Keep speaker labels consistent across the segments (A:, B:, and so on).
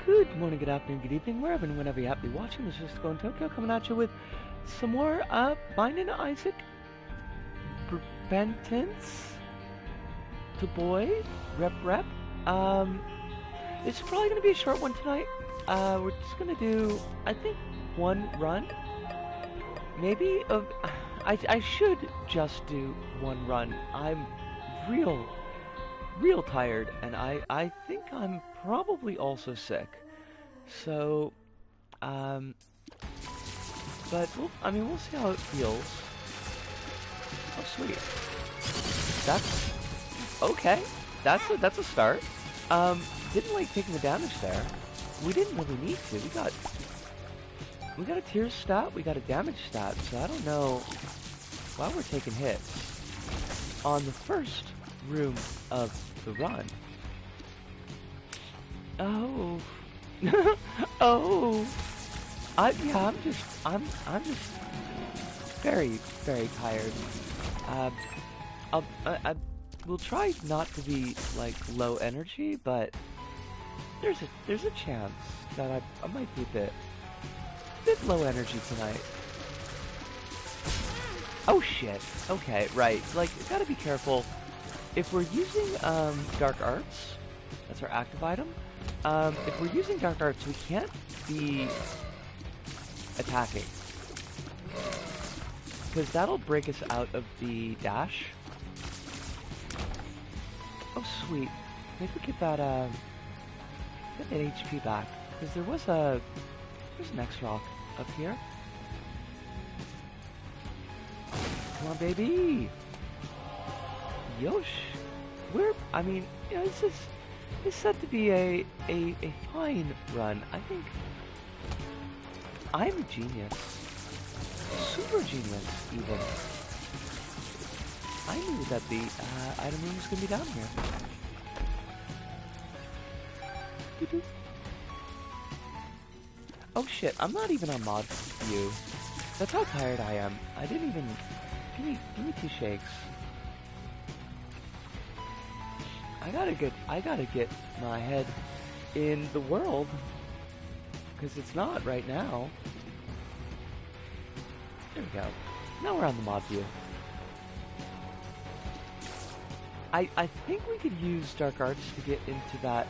A: Good morning, good afternoon, good evening, wherever and whenever you happen to be watching. This is Go in Tokyo coming at you with some more Binding Isaac Repentance to BoI Rep. It's probably going to be a short one tonight. We're just going to do, I think, one run. Maybe I should just do one run. I'm real tired, and I think I'm probably also sick. So, but we'll see how it feels. Oh, sweet. That's okay. That's a start. Didn't like taking the damage there. We didn't really need to. We got a tier stat. We got a damage stat. So I don't know why we're taking hits on the first room of the run. Oh. Oh. I'm just very tired. I will try not to be like low energy, but there's a chance that I might be a bit low energy tonight. Oh shit. Okay, right. Like, gotta be careful. If we're using Dark Arts, that's our active item. If we're using Dark Arts, we can't be attacking, because that'll break us out of the dash. Oh sweet. Maybe we get that HP back, because there's an X rock up here. Come on, baby. Yosh. This is set to be a fine run. I think I'm a genius. Super genius, even. I knew that the item room was going to be down here. Oh shit, I'm not even on mod view. That's how tired I am. I didn't even... Give me 2 shakes. I gotta get my head in the world, because it's not right now. There we go. Now we're on the mod view. I think we could use Dark Arts to get into that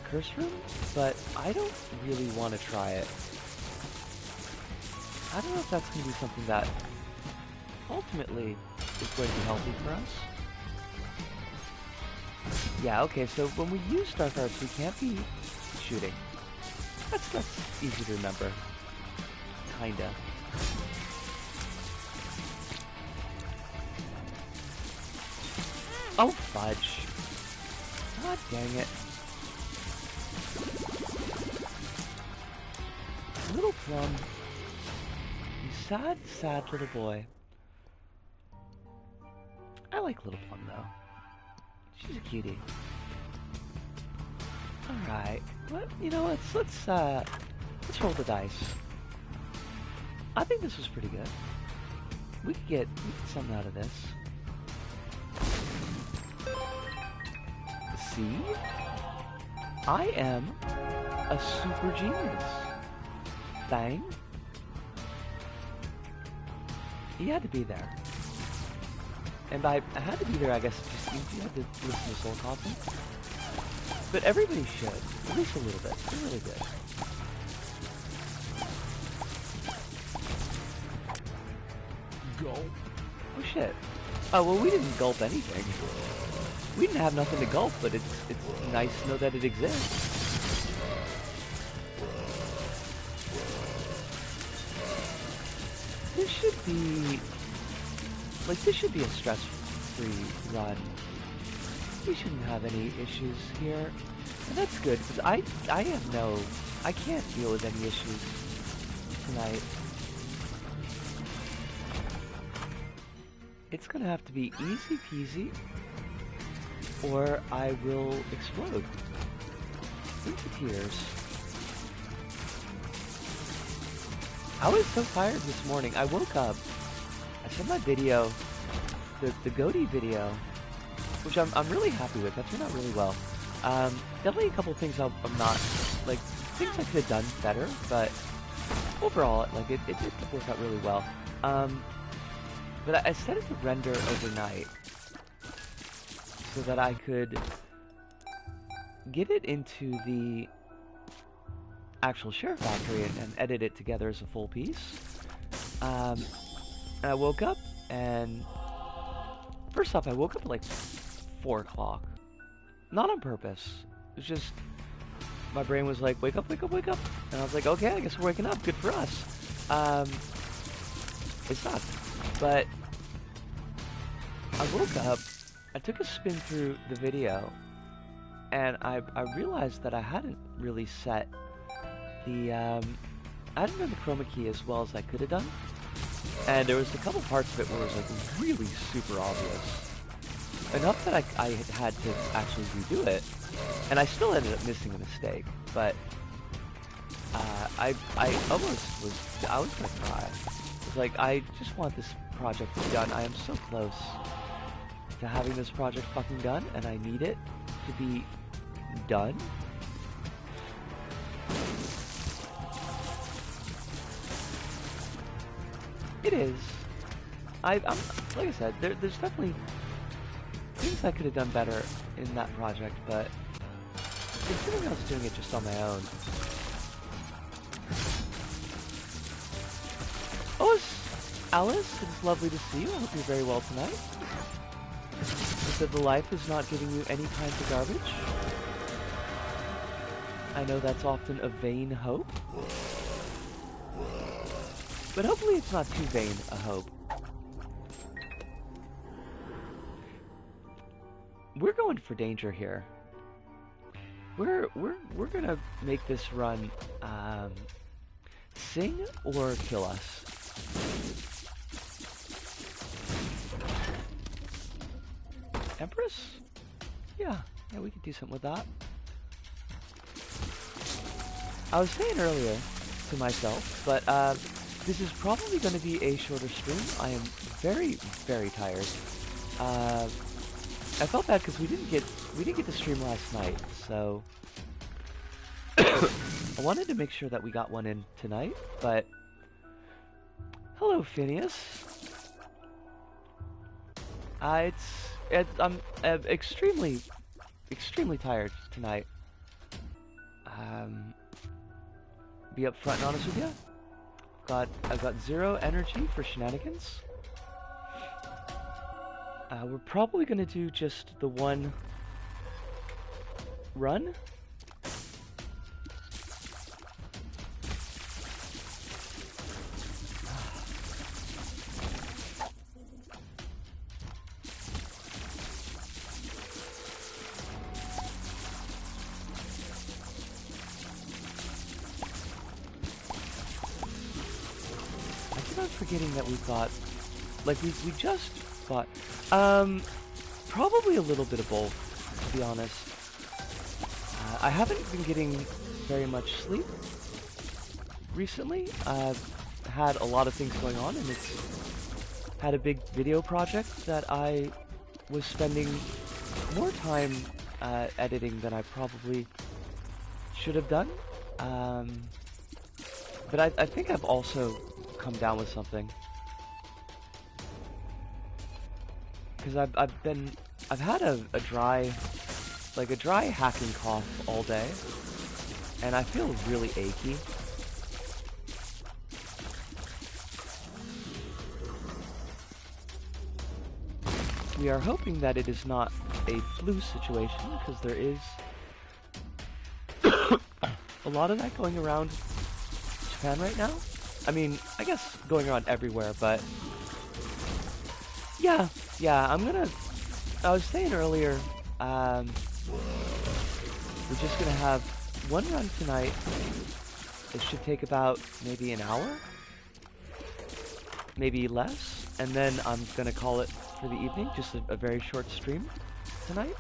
A: curse room, but I don't really want to try it. I don't know if that's going to be something that ultimately is going to be healthy for us. Yeah, okay, so when we use Dark Arts, we can't be shooting. That's easy to remember. Kinda. Oh, fudge. God dang it. Little Plum. You sad little boy. I like Little Plum, though. She's a cutie. Alright. Let's roll the dice. I think this was pretty good. We could get something out of this. See? I am a super genius. Bang. He had to be there. And by I had to be there, I guess just you had to listen to Soul Coffee. But everybody should, at least a little bit. They're really good. Gulp. Oh shit. Oh well, we didn't gulp anything. We didn't have nothing to gulp, but it's nice to know that it exists. This should be a stress-free run. We shouldn't have any issues here. And that's good, because I can't deal with any issues tonight. It's gonna have to be easy peasy, or I will explode into tears. I was so tired this morning. I woke up, I saw my video, the Goaty video, which I'm really happy with. That turned out really well. Definitely a couple things I'm not, like, things I could have done better, but overall, like, it did work out really well. But I set it to render overnight so that I could get it into the actual share factory and edit it together as a full piece. And I woke up, and first off, I woke up at like 4 o'clock. Not on purpose. It was just, my brain was like, wake up, wake up, wake up. And I was like, okay, I guess we're waking up. Good for us. It sucked. But I woke up, I took a spin through the video, and I realized that I hadn't really set the, I hadn't done the chroma key as well as I could have done. And there was a couple parts of it where it was like really super obvious. Enough that I had to actually redo it. And I still ended up missing a mistake, but I almost was, I was gonna cry. It's like, I just want this project to be done. I am so close to having this project fucking done, and I need it to be done. It is. I'm like I said, there's definitely things I could have done better in that project, but considering I was doing it just on my own. Oh, Alice, it's lovely to see you. I hope you're very well tonight. You said the life is not giving you any kind of garbage. I know that's often a vain hope. But hopefully it's not too vain a hope. We're going for danger here. We're gonna make this run sing or kill us. Empress? Yeah, we could do something with that. I was saying earlier to myself, but this is probably going to be a shorter stream. I am very, very tired. I felt bad because we didn't get to stream last night, so I wanted to make sure that we got one in tonight. But hello, Phineas. I'm extremely tired tonight. Be upfront and honest with you. I've got 0 energy for shenanigans. We're probably gonna do just the one run. Forgetting that we've got, like, we just got, probably a little bit of both, to be honest. I haven't been getting very much sleep recently. I've had a lot of things going on, and it's had a big video project that I was spending more time editing than I probably should have done. But I think I've also come down with something, because I've had a dry hacking cough all day, and I feel really achy. We are hoping that it is not a flu situation, because there is a lot of that going around Japan right now. I mean, I guess going around everywhere, but yeah, I was saying earlier, we're just gonna have one run tonight. It should take about maybe an hour, maybe less, and then I'm gonna call it for the evening, just a very short stream tonight.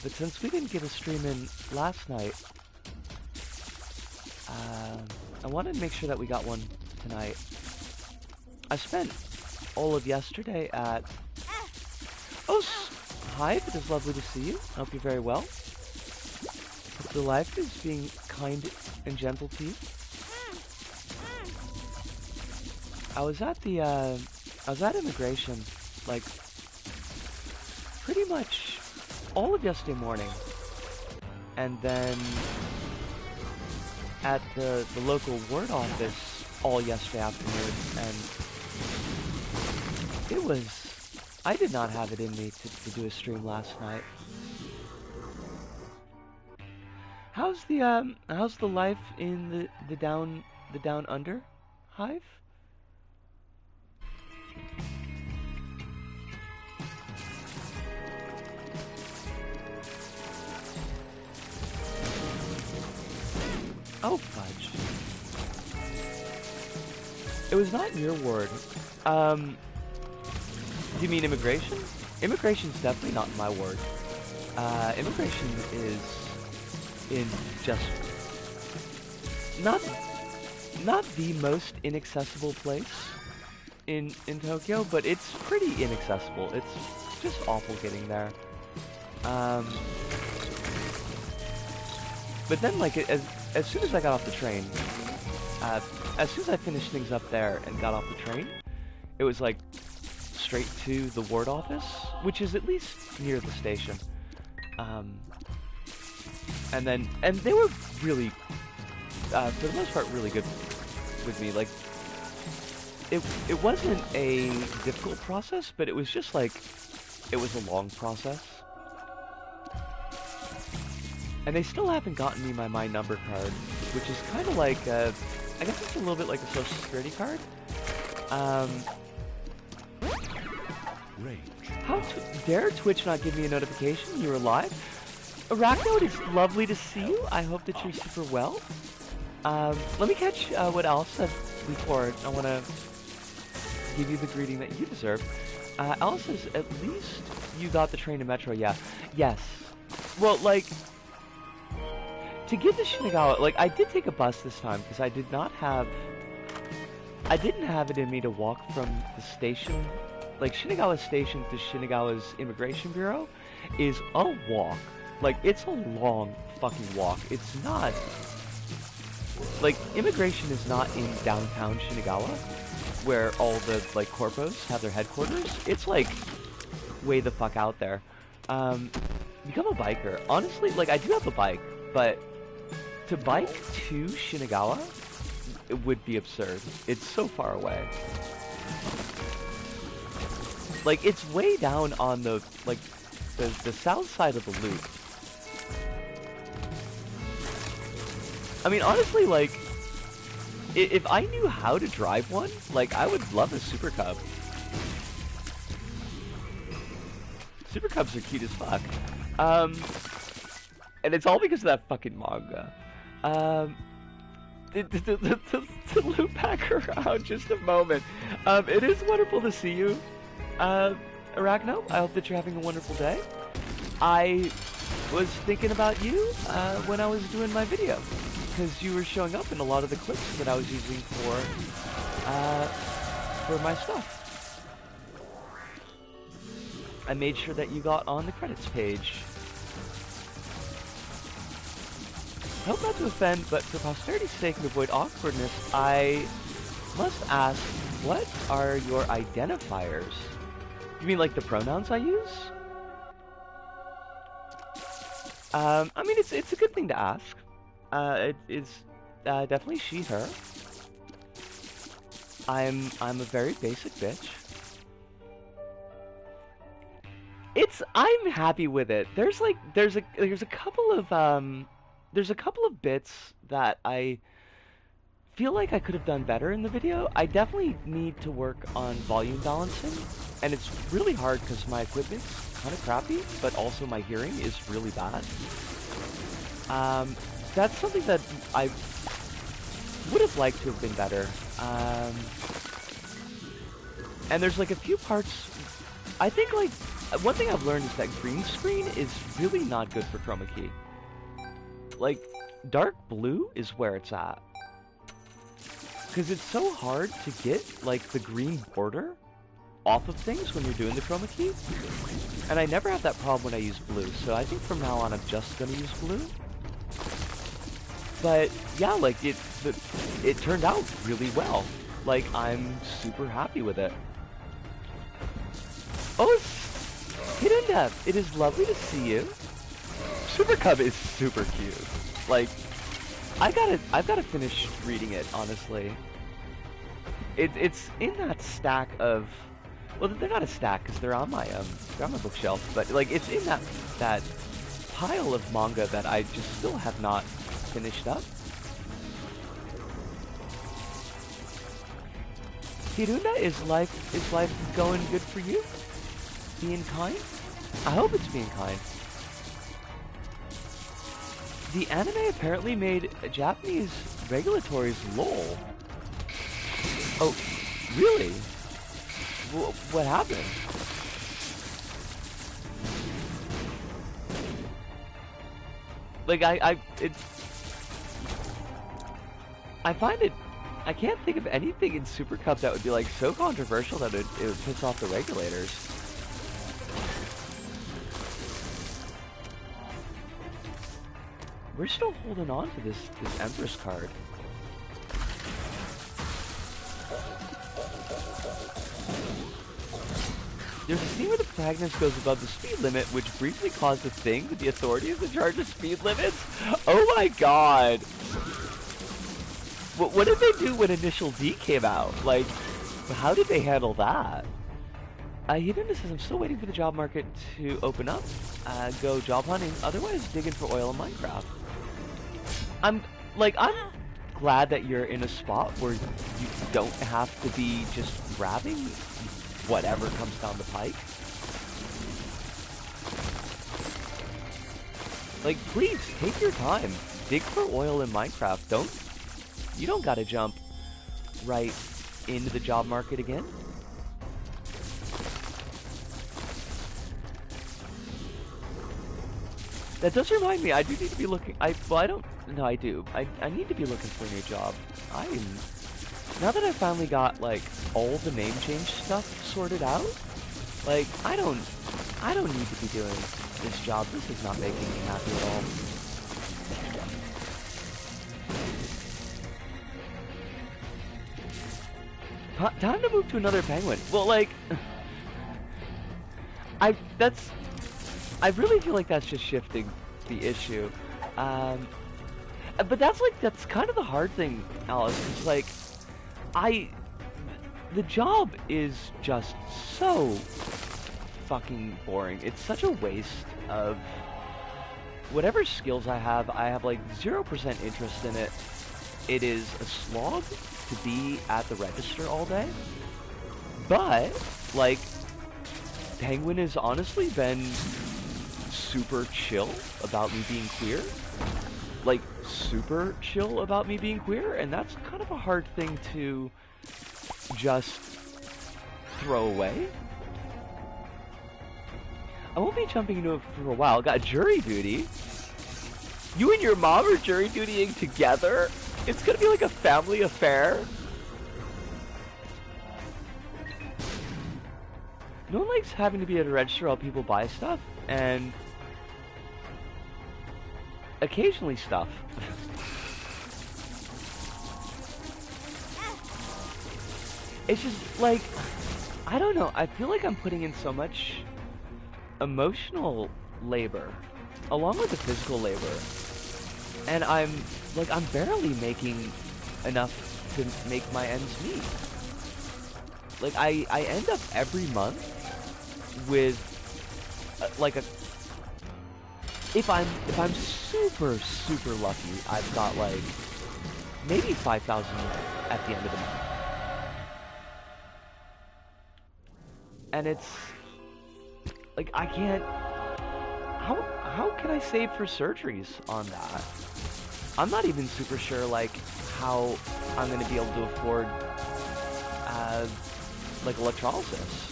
A: But since we didn't get a stream in last night, I wanted to make sure that we got one tonight. I spent all of yesterday at... Oh, Hi, it is lovely to see you. I hope you're very well. Hope the life is being kind and gentle to you. I was at immigration, like, pretty much all of yesterday morning. And then at the local ward office all yesterday afternoon, and I did not have it in me to do a stream last night. How's the life in the down under hive? Oh fudge. It was not in your ward. Do you mean immigration? Immigration's definitely not in my ward. Immigration is in just not the most inaccessible place in Tokyo, but it's pretty inaccessible. It's just awful getting there. But then, like, as soon as I got off the train, as soon as I finished things up there and got off the train, it was like straight to the ward office, which is at least near the station. And they were really, for the most part, really good with me. Like, it wasn't a difficult process, but it was just like, it was a long process. And they still haven't gotten me my My Number card, which is kind of like, I guess it's a little bit like a Social Security card. How dare Twitch not give me a notification? You're alive? Arachno, it is lovely to see you. I hope that you're super well. Let me catch what Alice said before. I want to give you the greeting that you deserve. Alice says, at least you got the train to Metro, yeah. Yes. Well, like, to get to Shinagawa, like, I did take a bus this time, because I didn't have it in me to walk from the station. Like, Shinagawa Station to Shinagawa's Immigration Bureau is a walk. Like, it's a long fucking walk. It's not... Like, immigration is not in downtown Shinagawa, where all the, like, corpos have their headquarters. It's, like, way the fuck out there. Become a biker. Honestly, like, I do have a bike, but to bike to Shinagawa, it would be absurd. It's so far away. Like, it's way down on the, like, the south side of the loop. I mean, honestly, like, if I knew how to drive one, like, I would love a Super Cub. Super Cubs are cute as fuck. And it's all because of that fucking manga. To loop back around just a moment. It is wonderful to see you, Arachno. I hope that you're having a wonderful day. I was thinking about you when I was doing my video, because you were showing up in a lot of the clips that I was using for my stuff. I made sure that you got on the credits page. I hope not to offend, but for posterity's sake and avoid awkwardness, I must ask, what are your identifiers? You mean like the pronouns I use? I mean, it's a good thing to ask. It is definitely she, her. I'm a very basic bitch. I'm happy with it. There's a couple of bits that I feel like I could have done better in the video. I definitely need to work on volume balancing, and it's really hard because my equipment's kind of crappy, but also my hearing is really bad. That's something that I would have liked to have been better. And there's like a few parts, I think, like, one thing I've learned is that green screen is really not good for chroma key. Like, dark blue is where it's at. Because it's so hard to get, like, the green border off of things when you're doing the chroma key. And I never have that problem when I use blue, so I think from now on I'm just gonna use blue. But yeah, like it turned out really well. Like I'm super happy with it. Oh, Hirunda, it is lovely to see you. Super Cub is super cute. Like, I've gotta finish reading it, honestly. It's in that stack of, well, they're not a stack because they're on my bookshelf, but like it's in that pile of manga that I just still have not finished up. Hiruna, is life going good for you? Being kind? I hope it's being kind. The anime apparently made Japanese regulatories lol. Oh, really? What happened? Like I find it, I can't think of anything in Super Cup that would be like so controversial that it would piss off the regulators. We're still holding on to this Empress card. There's a scene where the protagonist goes above the speed limit, which briefly caused a thing with the authorities in charge of speed limits. Oh my god! What did they do when Initial D came out? Like, how did they handle that? Hidden says, I'm still waiting for the job market to open up. Go job hunting, otherwise digging for oil in Minecraft. I'm glad that you're in a spot where you don't have to be just grabbing whatever comes down the pike. Like, please, take your time. Dig for oil in Minecraft. You don't gotta jump right into the job market again. That does remind me, I do need to be looking, I do. I need to be looking for a new job. Now that I finally got, like, all the name change stuff sorted out, like, I don't need to be doing this job. This is not making me happy at all. Time to move to another penguin. Well, like, I really feel like that's just shifting the issue. But that's kind of the hard thing, Alice. It's like, the job is just so fucking boring. It's such a waste of whatever skills I have like 0% interest in it. It is a slog to be at the register all day. But, like, Penguin has honestly been super chill about me being queer. Like, super chill about me being queer, and that's kind of a hard thing to just throw away. I won't be jumping into it for a while. Got jury duty. You and your mom are jury dutying together? It's gonna be like a family affair. No one likes having to be at a register while people buy stuff, and occasionally stuff. It's just like, I don't know, I feel like I'm putting in so much emotional labor along with the physical labor, and I'm barely making enough to make my ends meet. Like, I end up every month with like if I'm super lucky, I've got like maybe 5,000 at the end of the month. And it's like, I can't, how can I save for surgeries on that? I'm not even super sure like how I'm gonna be able to afford like electrolysis.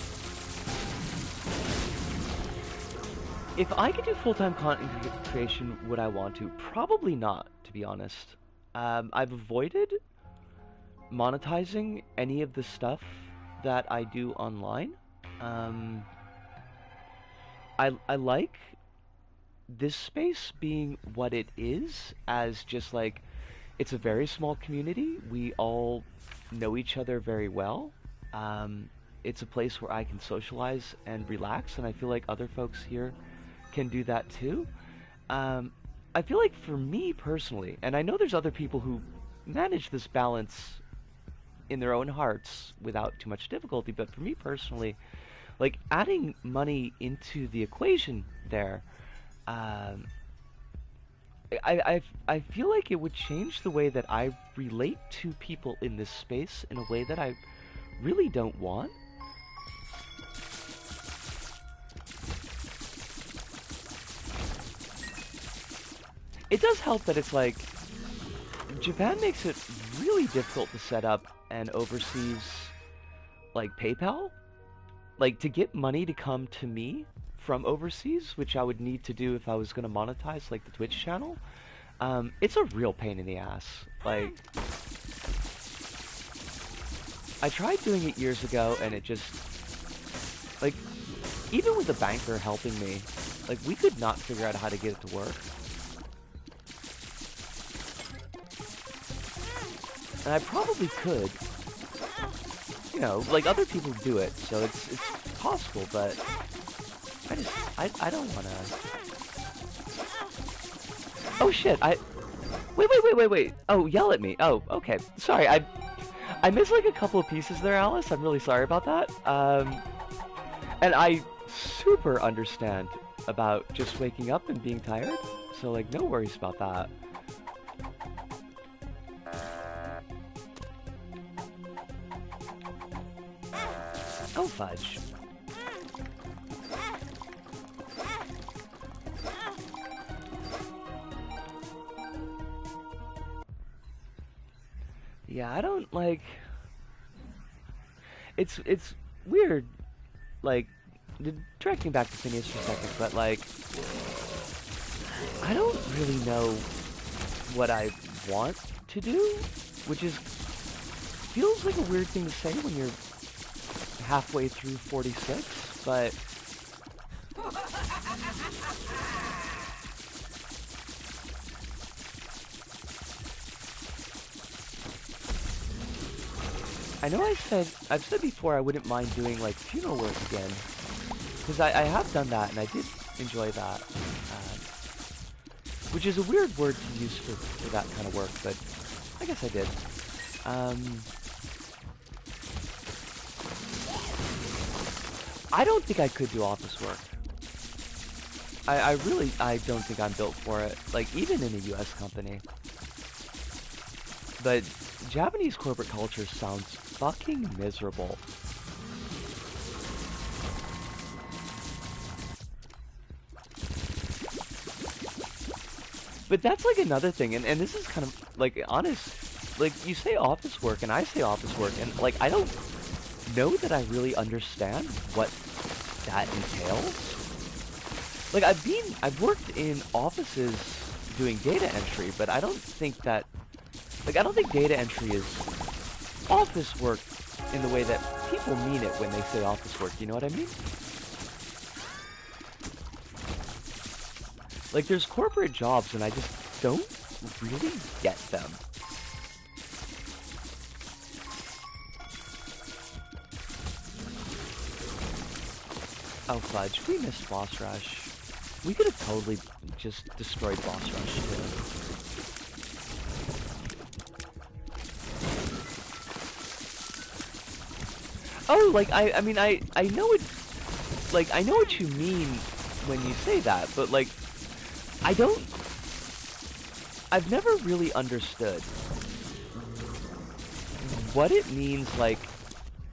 A: If I could do full-time content creation, would I want to? Probably not, to be honest. I've avoided monetizing any of the stuff that I do online. I like this space being what it is, as just like it's a very small community. We all know each other very well. Um, it's a place where I can socialize and relax, and I feel like other folks here can do that too. Um, I feel like for me personally, and I know there's other people who manage this balance in their own hearts without too much difficulty, but for me personally, like adding money into the equation there, um, I feel like it would change the way that I relate to people in this space in a way that I really don't want. It does help that it's like Japan makes it really difficult to set up an overseas like PayPal. Like to get money to come to me from overseas, which I would need to do if I was going to monetize like the Twitch channel. It's a real pain in the ass. Like, I tried doing it years ago and it just, like, even with the banker helping me, like, we could not figure out how to get it to work. And I probably could, you know, like other people do it, so it's possible, but I don't wanna. Oh shit, wait. Oh, yell at me. Oh, okay. Sorry, I missed like a couple of pieces there, Alice. I'm really sorry about that. And I super understand about just waking up and being tired, so like no worries about that. Oh fudge. Yeah, I don't like. It's weird, like directing back to Phineas for a second, but like I don't really know what I want to do, which is feels like a weird thing to say when you're halfway through 46, but I know I've said before I wouldn't mind doing like funeral work again, because I have done that and I did enjoy that, which is a weird word to use for that kind of work, but I guess I did. I don't think I could do office work. I don't think I'm built for it, like even in a US company. But Japanese corporate culture sounds fucking miserable. But that's like another thing, and this is kind of like honest, like you say office work and I say office work, and like I don't know that I really understand what that entails. Like I've worked in offices doing data entry, but I don't think that, like I don't think data entry is office work in the way that people mean it when they say office work, you know what I mean? Like there's corporate jobs and I just don't really get them. Oh fudge, we missed Boss Rush. We could have totally just destroyed Boss Rush too. Oh, like I mean I know it, like I know what you mean when you say that, but like I've never really understood what it means, like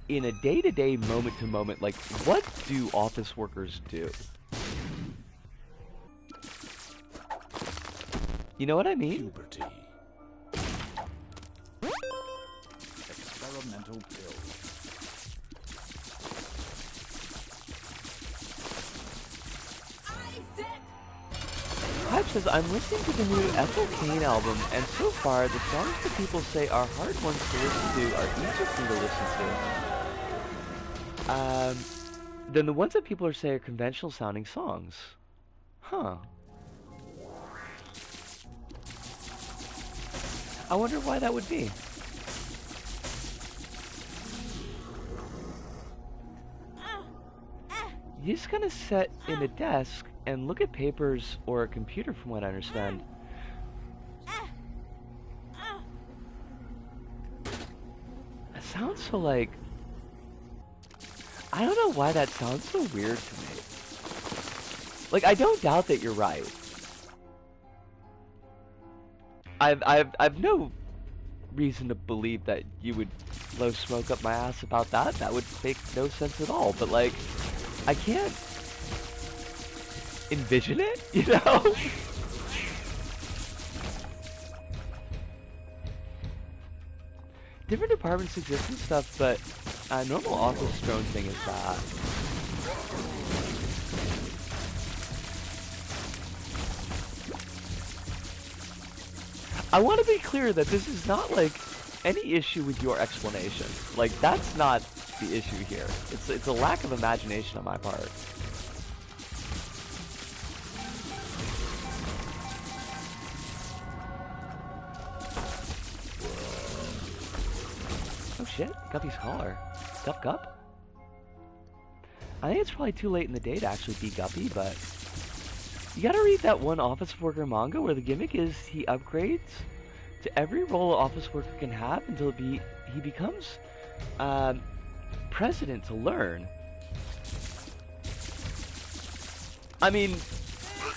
A: in a day-to-day, moment-to-moment, like what do office workers do? You know what I mean?
B: Puberty. Experimental pill.
A: Hype says, I'm listening to the new Ethel Cain album, and so far, the songs that people say are hard ones to listen to are easier for me to listen to. than the ones that people are saying are conventional sounding songs. Huh. I wonder why that would be. You just kind of sit in a desk and look at papers or a computer, from what I understand. It sounds so like... I don't know why that sounds so weird to me. Like, I don't doubt that you're right. I've no reason to believe that you would blow smoke up my ass about that. That would make no sense at all. But like, I can't envision it, you know? Different departments exist and stuff, but normal office drone thing is that. I want to be clear that this is not like any issue with your explanation. Like, that's not the issue here. It's a lack of imagination on my part. Oh shit, Guppy's collar. Gup Gup? I think it's probably too late in the day to actually be Guppy, but... You gotta read that one office worker manga where the gimmick is he upgrades to every role an office worker can have until he becomes president to learn. I mean,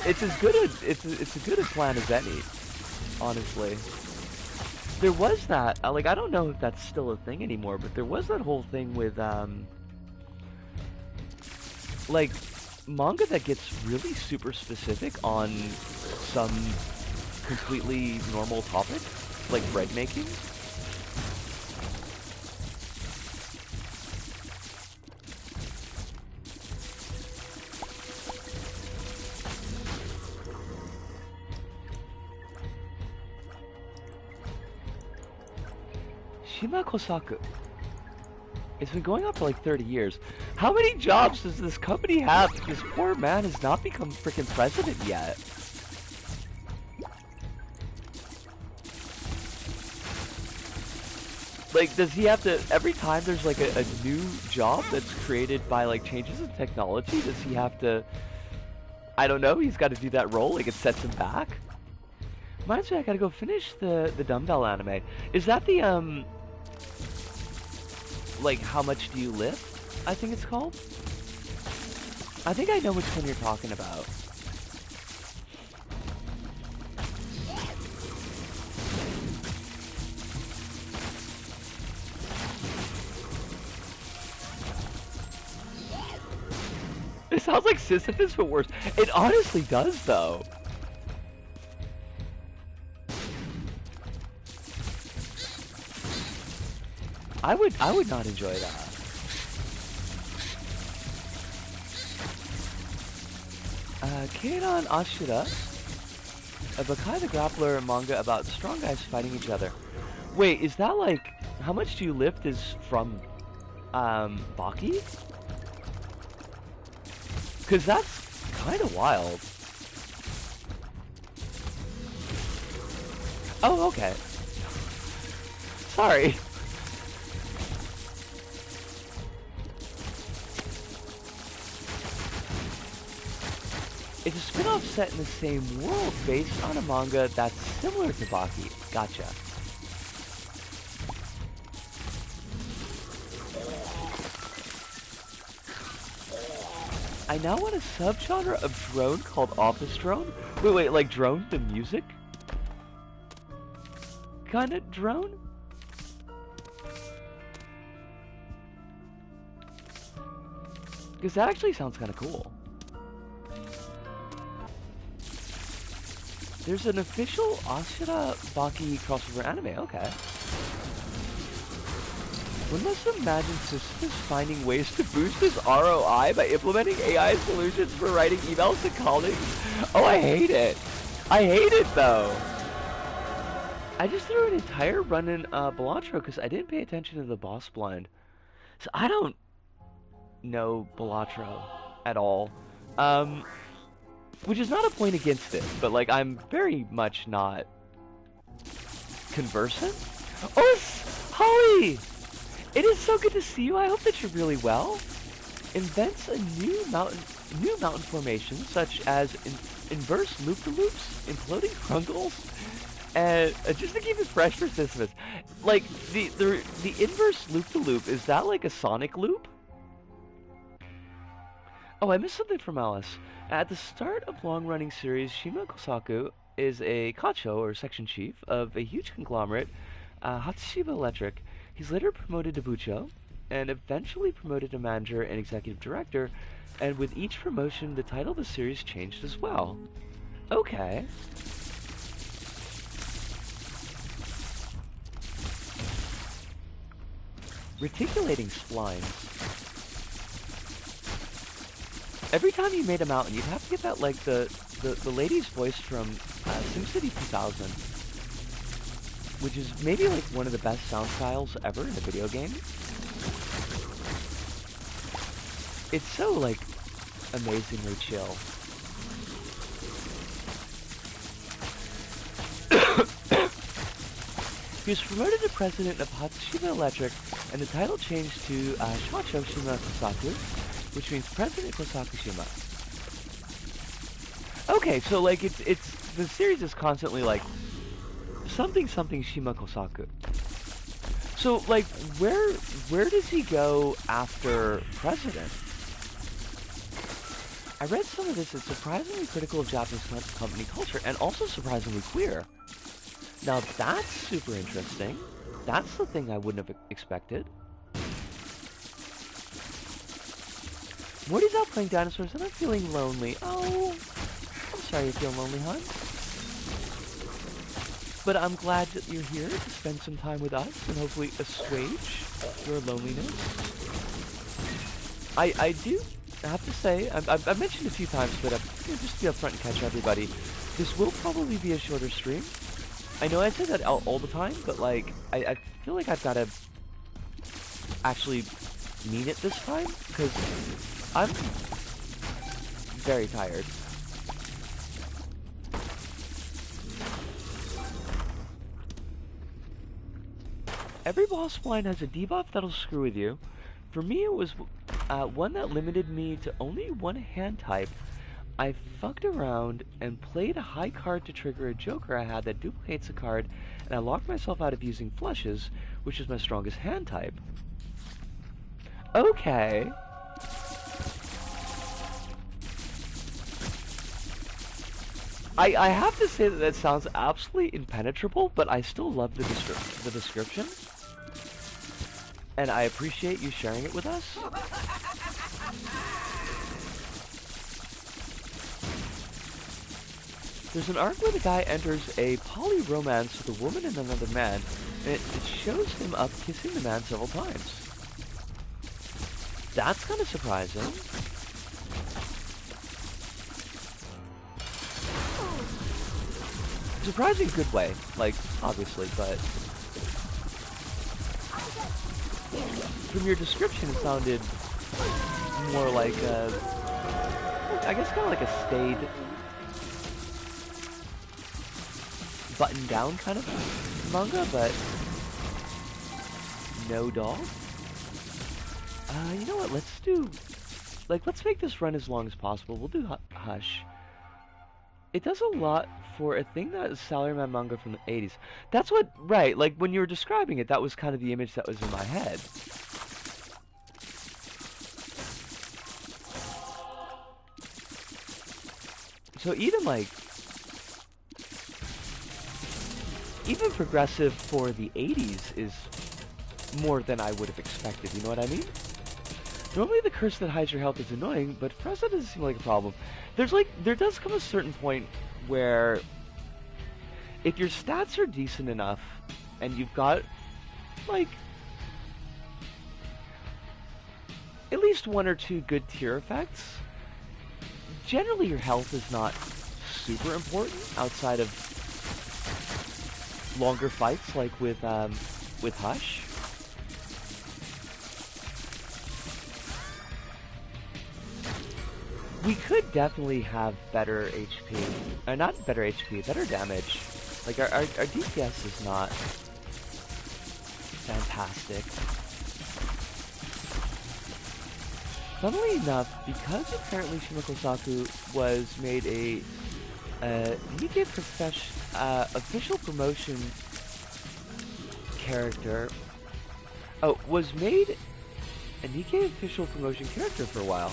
A: it's as good it's a good a plan as any, honestly. There was that, like, I don't know if that's still a thing anymore, but there was that whole thing with like, manga that gets really super specific on some completely normal topic, like bread making. Shima Kosaku. It's been going on for like 30 years. How many jobs does this company have? This poor man has not become freaking president yet. Like, does he have to, every time there's like a new job that's created by like changes in technology, does he have to, I don't know, he's got to do that role, like it sets him back? Reminds me, I gotta go finish the dumbbell anime. Is that the, like, how much do you lift? I think it's called. I think I know which one you're talking about. It sounds like Sisyphus, but worse. It honestly does, though. I would not enjoy that. Keiran Ashura, a Bakai the Grappler manga about strong guys fighting each other. Wait, is that like, how much do you lift is from, Baki? Cause that's kinda wild. Oh, okay. Sorry. It's a spin-off set in the same world based on a manga that's similar to Baki. Gotcha. I now want a subgenre of drone called office drone. Wait, like drone the music? Kinda drone? Because that actually sounds kinda cool. There's an official Ashura Baki crossover anime, okay. One must imagine Sisyphus finding ways to boost his ROI by implementing AI solutions for writing emails to colleagues. Oh, I hate it. I hate it, though. I just threw an entire run in Belantro because I didn't pay attention to the boss blind. So I don't no Balatro at all. Um, which is not a point against it, but like I'm very much not conversant. Oh, it's Holly! It is so good to see you. I hope that you're really well. Invents a new mountain formation such as inverse loop-de-loops, imploding crungles, and just to keep it fresh for Sisyphus. Like the inverse loop-de-loop, is that like a sonic loop? Oh, I missed something from Alice. At the start of long-running series, Shima Kosaku is a kacho, or section chief, of a huge conglomerate, Hatsushiba Electric. He's later promoted to bucho, and eventually promoted to manager and executive director, and with each promotion, the title of the series changed as well. Okay. Reticulating splines. Every time you made a mountain, you'd have to get that, like, the lady's voice from SimCity 2000, which is maybe, like, one of the best sound styles ever in a video game. It's so, like, amazingly chill. He was promoted to president of Hatsushiba Electric, and the title changed to Shacho Shima Kosaku, which means President Kosaku Shima. Okay, so like it's the series is constantly like something Shima Kosaku. So like where does he go after president? I read some of this. It's surprisingly critical of Japanese company culture and also surprisingly queer. Now that's super interesting. That's the thing I wouldn't have expected. Morty's out playing dinosaurs and I'm feeling lonely. Oh, I'm sorry you feel lonely, hon. But I'm glad that you're here to spend some time with us and hopefully assuage your loneliness. I do have to say, I've mentioned a few times, but just to be upfront and catch everybody, this will probably be a shorter stream. I know I say that all the time, but like, I feel like I've got to actually mean it this time, because I'm very tired. Every boss spline has a debuff that'll screw with you. For me, it was one that limited me to only one hand type. I fucked around and played a high card to trigger a joker I had that duplicates a card, and I locked myself out of using flushes, which is my strongest hand type. Okay. I have to say that sounds absolutely impenetrable, but I still love the description. And I appreciate you sharing it with us. There's an arc where the guy enters a poly-romance with a woman and another man, and it shows him up kissing the man several times. That's kind of surprising. Surprising good way, like, obviously, but from your description it sounded more like I guess kind of like a staid button down kind of manga, but no dog. You know what, let's make this run as long as possible. We'll do Hush. It does a lot for a thing that is Salaryman manga from the 80s. That's what, right, like when you were describing it, that was kind of the image that was in my head. So even progressive for the 80s is more than I would have expected, you know what I mean? Normally the curse that hides your health is annoying, but for us that doesn't seem like a problem. There does come a certain point where if your stats are decent enough and you've got like at least one or two good tier effects, generally your health is not super important outside of longer fights like with Hush. We could definitely have better HP. Not better HP, better damage. Like, our DPS is not fantastic. Funnily enough, because apparently Shimokosaku was made a Nikkei official promotion character. Oh, was made a Nikkei official promotion character for a while.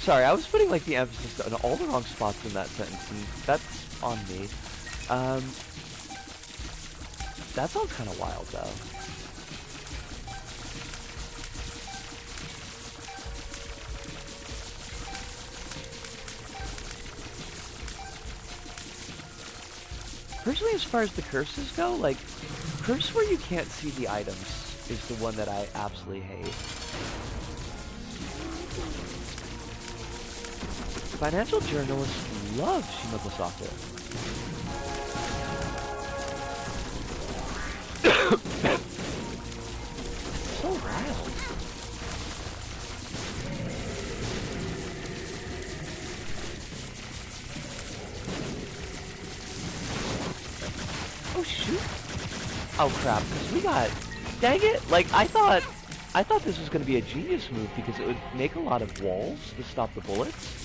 A: Sorry, I was putting like the emphasis on all the wrong spots in that sentence, and that's on me. That sounds kind of wild, though. Personally, as far as the curses go, like, curse where you can't see the items is the one that I absolutely hate. Financial journalists love Shimokosaku. So loud. Oh shoot! Oh crap! Because we got, dang it! Like I thought this was going to be a genius move because it would make a lot of walls to stop the bullets.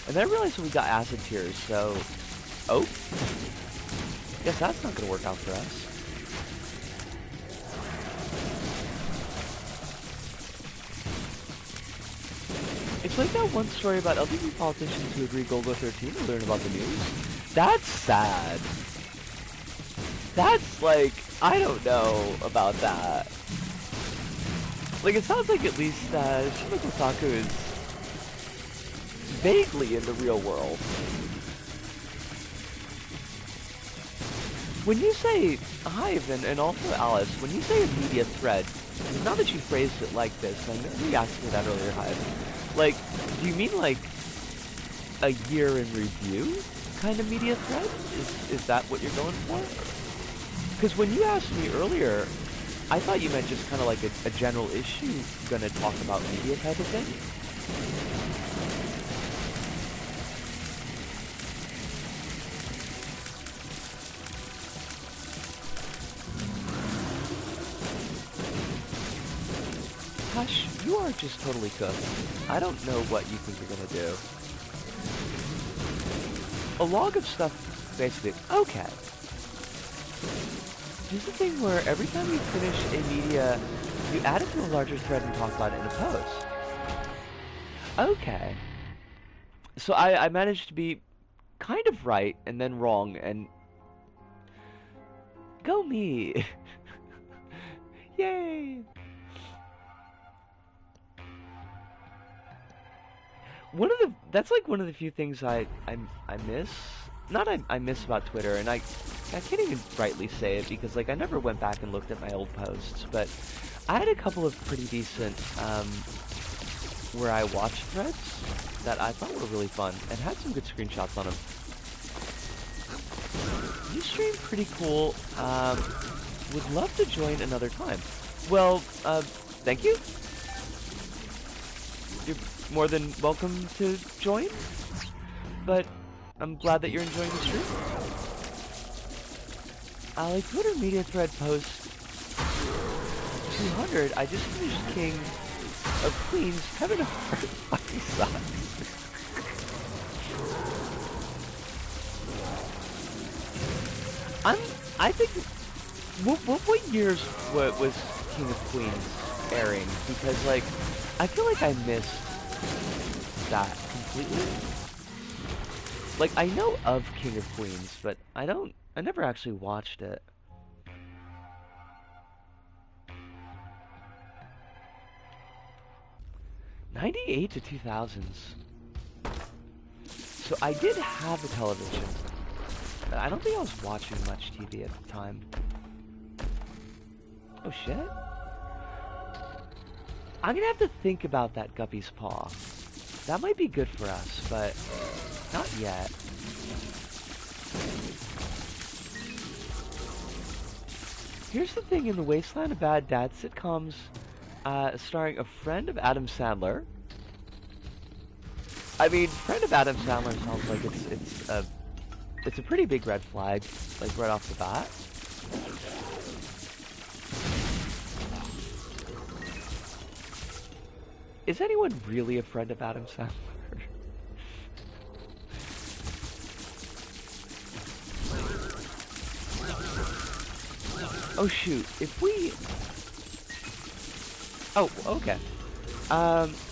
A: And then I realized we got acid tears, so... Oh. Guess that's not gonna work out for us. It's like that one story about LGBT politicians who would read Golgo 13 to learn about the news. That's sad. That's like... I don't know about that. Like, it sounds like at least Shimokosaku is vaguely in the real world. When you say, Hive and also Alice, when you say a media thread, now that you phrased it like this, and we asked you that earlier, Hive, like, do you mean like a year in review kind of media thread? Is that what you're going for? Because when you asked me earlier, I thought you meant just kind of like a general issue gonna talk about media type of thing. Hush, you are just totally cooked. I don't know what you think you're gonna do. A log of stuff, basically. Okay. Here's the thing where every time you finish a media, you add it to a larger thread and talk about it in a post. Okay. So I managed to be kind of right and then wrong and... Go me! Yay! That's like one of the few things I miss. Not I miss about Twitter, and I can't even rightly say it because like I never went back and looked at my old posts, but I had a couple of pretty decent where I watched threads that I thought were really fun and had some good screenshots on them. You stream pretty cool. Would love to join another time. Well, thank you. You're more than welcome to join, but I'm glad that you're enjoying the stream. Like Twitter media thread post 200, I just finished King of Queens. Heaven Heart fucking sucks. I think, what years was King of Queens airing? Because like, I feel like I missed that completely. Like, I know of King of Queens, but I never actually watched it. '98 to 2000s. So I did have a television. I don't think I was watching much TV at the time. Oh shit. I'm gonna have to think about that Guppy's Paw. That might be good for us, but not yet. Here's the thing, in the wasteland of bad dad sitcoms, starring a friend of Adam Sandler, I mean, friend of Adam Sandler sounds like it's a pretty big red flag, like right off the bat. Is anyone really a friend of Adam Sandler? Oh shoot, if we... Oh, okay.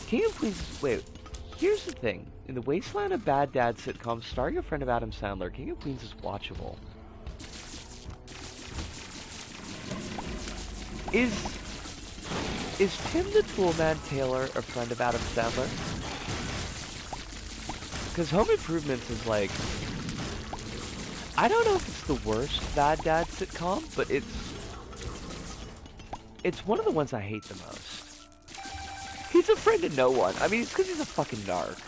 A: King of Queens... Wait, here's the thing. In the wasteland of bad dad sitcoms starring a friend of Adam Sandler, King of Queens is watchable. Is Tim the Toolman Taylor a friend of Adam Sandler? Because Home Improvements is like... I don't know if it's the worst bad dad sitcom, but it's one of the ones I hate the most. He's a friend of no one. I mean, it's because he's a fucking narc.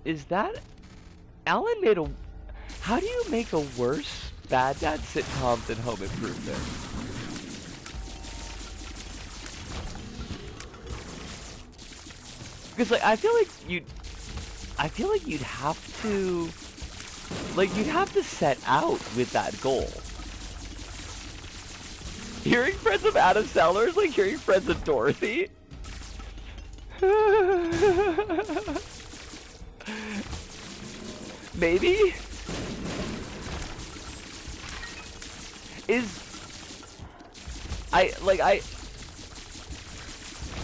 A: Is that... Alan made a... How do you make a worse bad dad sitcom than Home Improvement? Because like I feel like you'd have to set out with that goal. Hearing Friends of Adam Sandler is like hearing Friends of Dorothy. Maybe?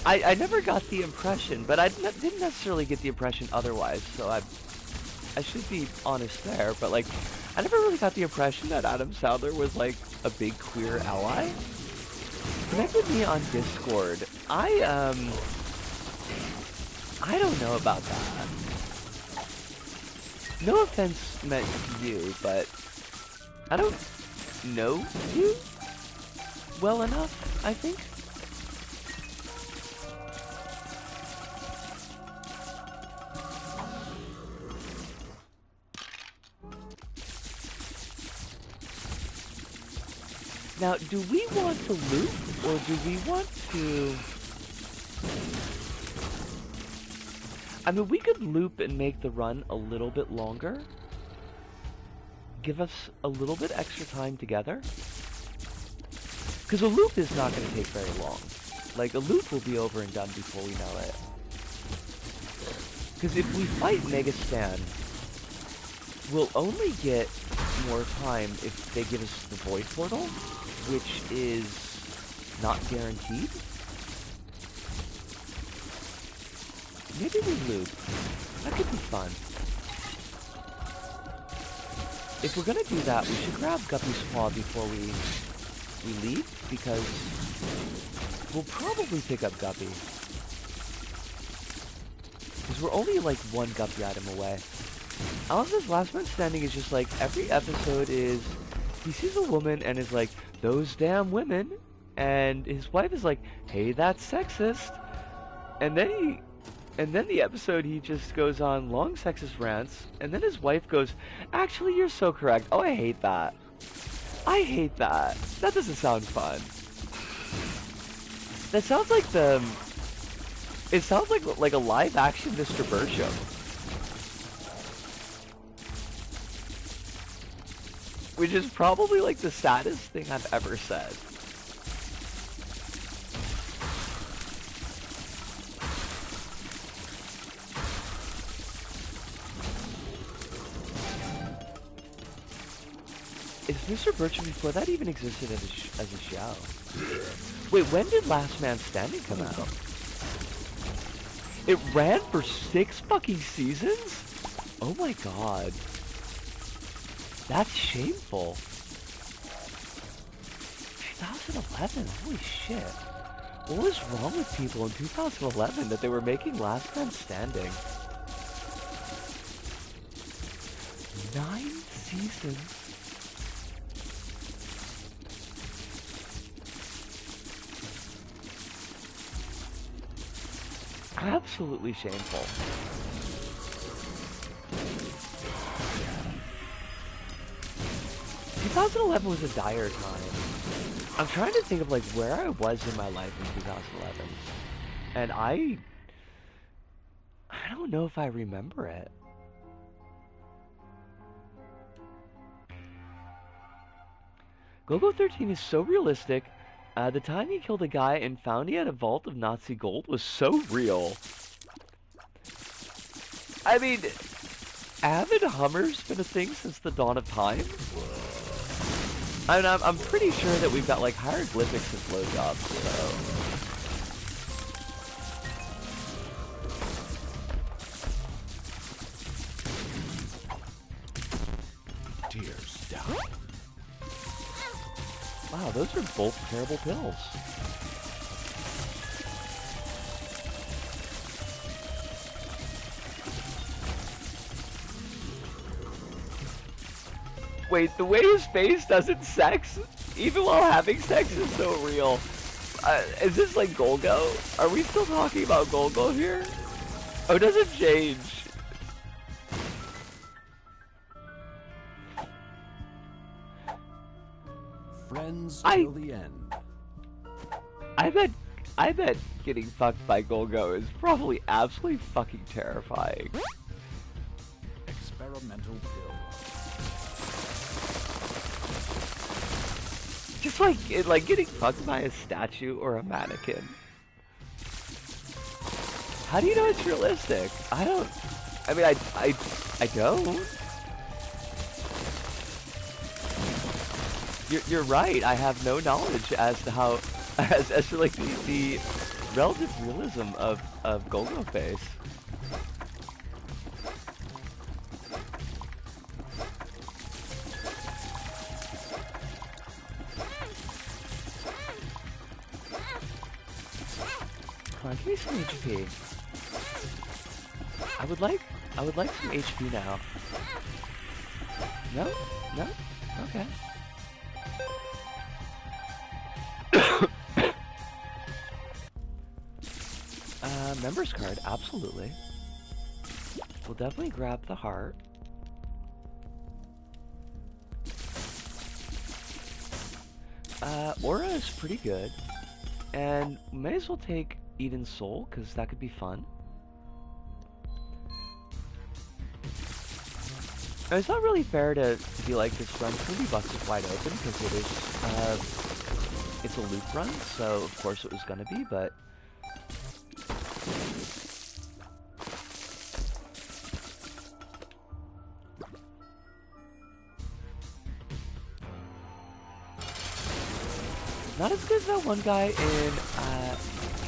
A: I never got the impression, but I didn't necessarily get the impression otherwise, so I should be honest there, but like, I never really got the impression that Adam Sandler was like a big queer ally. Connect with me on Discord. I don't know about that. No offense meant to you, but I don't know you well enough, I think. Now, do we want to loop, or do we want to... I mean, we could loop and make the run a little bit longer. Give us a little bit extra time together. Because a loop is not going to take very long. Like, a loop will be over and done before we know it. Because if we fight Mega Stan, we'll only get more time if they give us the Void Portal, which is not guaranteed. Maybe we loop. That could be fun. If we're gonna do that, we should grab Guppy's Paw before we leave, because we'll probably pick up Guppy. Because we're only like one Guppy item away. Alice's Last Man Standing is just like, every episode is, he sees a woman and is like, those damn women, and his wife is like, hey, that's sexist, and then the episode he just goes on long sexist rants, and then his wife goes, actually, you're so correct. Oh, I hate that. I hate that. That doesn't sound fun. That sounds like it sounds like a live action Mr. Burcham. Which is probably like the saddest thing I've ever said. Is Mr. Burcham before that even existed as a show? Wait, when did Last Man Standing come out? It ran for 6 fucking seasons? Oh my god. That's shameful. 2011, holy shit. What was wrong with people in 2011 that they were making Last Man Standing? 9 seasons. absolutely shameful. 2011 was a dire time. I'm trying to think of like where I was in my life in 2011, and I don't know if I remember it. Gogo 13 is so realistic. The time he killed a guy and found he had a vault of Nazi gold was so real. I mean, haven't Hummers been a thing since the dawn of time? I mean, I'm pretty sure that we've got like hieroglyphics and blowjobs, so.
B: Tears down.
A: Wow, those are both terrible pills. Wait, the way his face doesn't sex, even while having sex, is so real. Is this like Golgo? Are we still talking about Golgo here? Oh, does it change?
B: Friends till the end.
A: I bet getting fucked by Golgo is probably absolutely fucking terrifying.
B: Experimental pill.
A: Just like getting fucked by a statue or a mannequin. How do you know it's realistic? I don't. I mean, I don't. You're right. I have no knowledge as to how, as to like the relative realism of Golgo face. Come on, give me some HP. I would like some HP now. No? No? Okay. Members card, absolutely. We'll definitely grab the heart. Aura is pretty good. And may as well take Eden's Soul, because that could be fun. Now, it's not really fair to be like, this run's gonna be busted wide open, because it is, it's a loop run, so of course it was gonna be, but... Not as good as that one guy in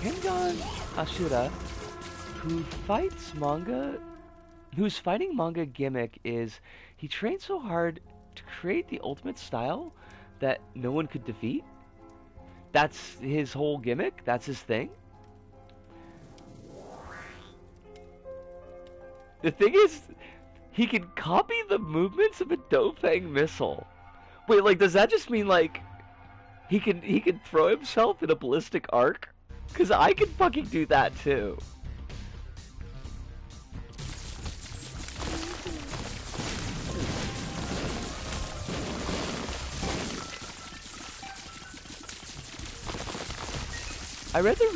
A: Kengan Ashura, whose fighting manga gimmick is he trained so hard to create the ultimate style that no one could defeat. That's his whole gimmick. That's his thing. The thing is, he can copy the movements of a Dofang missile. Wait, like, does that just mean like he can throw himself in a ballistic arc? Cause I can fucking do that too. I read the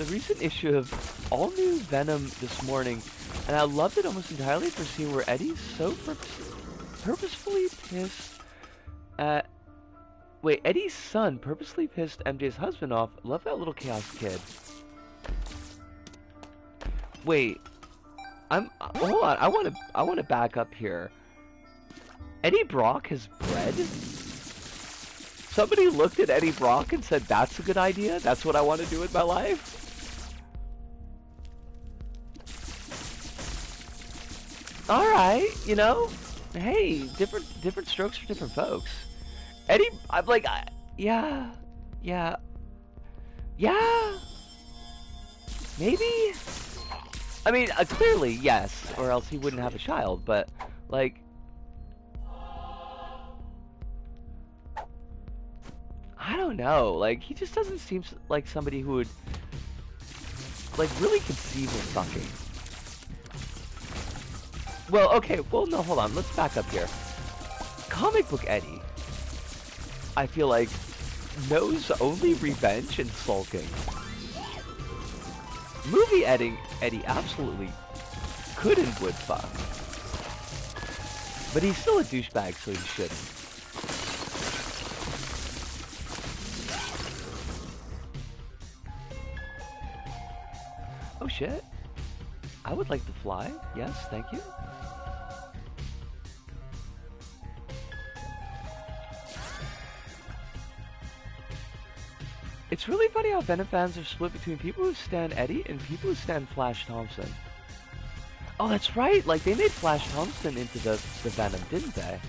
A: recent issue of All New Venom this morning, and I loved it almost entirely for seeing where Eddie's so purposefully pissed at... Wait, Eddie's son purposely pissed MJ's husband off. Love that little chaos kid. Wait, hold on. I want to back up here. Eddie Brock has bread? Somebody looked at Eddie Brock and said, "That's a good idea. That's what I want to do with my life." All right, you know, hey, different strokes for different folks. Eddie, I'm like, yeah, maybe. I mean, clearly, yes, or else he wouldn't have a child. But like, I don't know. Like, he just doesn't seem like somebody who would like, really conceive of fucking. Well, okay, well, no, hold on, let's back up here. Comic book Eddie, I feel like, knows only revenge and sulking. Movie Eddie absolutely could and would fuck. But he's still a douchebag, so he shouldn't. Oh shit. I would like to fly. Yes, thank you. It's really funny how Venom fans are split between people who stan Eddie and people who stan Flash Thompson. Oh, that's right! Like, they made Flash Thompson into the Venom, didn't they?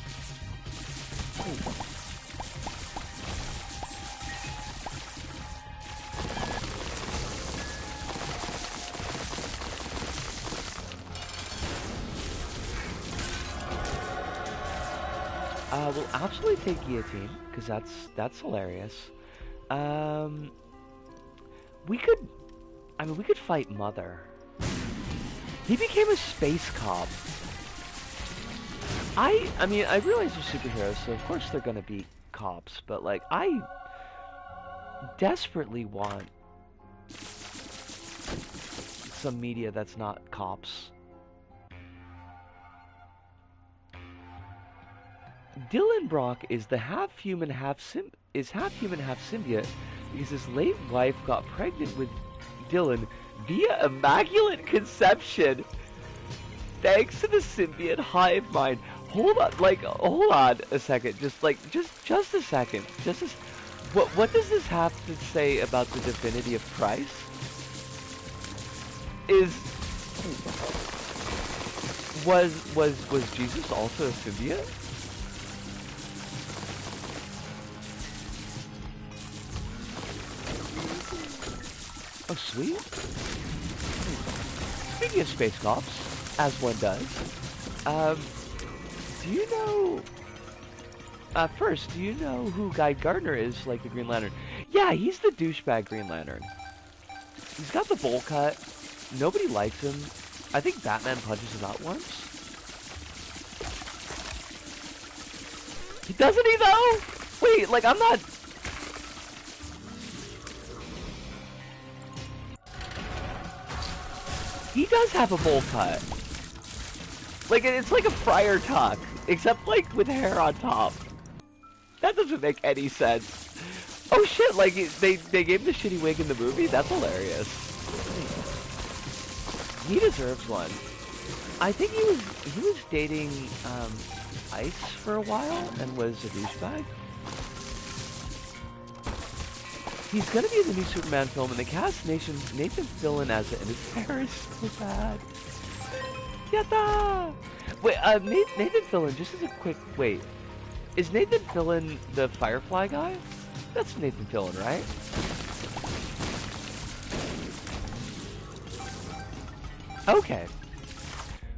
A: We'll absolutely take Guillotine, because that's hilarious. We could fight Mother. He became a space cop. I mean, I realize they're superheroes, so of course they're gonna be cops, but like, I desperately want some media that's not cops. Dylan Brock is the half-human, half-symbiote because his late wife got pregnant with Dylan via immaculate conception thanks to the symbiote hive mind. Hold on a second. Just a second. What does this have to say about the divinity of Christ? Was Jesus also a symbiote? Oh, sweet. Speaking of space cops, as one does, do you know... first, do you know who Guy Gardner is, like the Green Lantern? Yeah, he's the douchebag Green Lantern. He's got the bowl cut. Nobody likes him. I think Batman punches him out once. Doesn't he, though? Wait, like, I'm not... He does have a bowl cut. Like, it's like a friar tuck, except, like, with hair on top. That doesn't make any sense. Oh shit, like, they gave him the shitty wig in the movie? That's hilarious. He deserves one. I think he was dating, Ice for a while, and was a douchebag. He's gonna be in the new Superman film, and they cast Nathan Fillion as it, and his hair is so bad. Yatta! Wait, Nathan Fillion, just as a quick, wait. Is Nathan Fillion the Firefly guy? That's Nathan Fillion, right? Okay.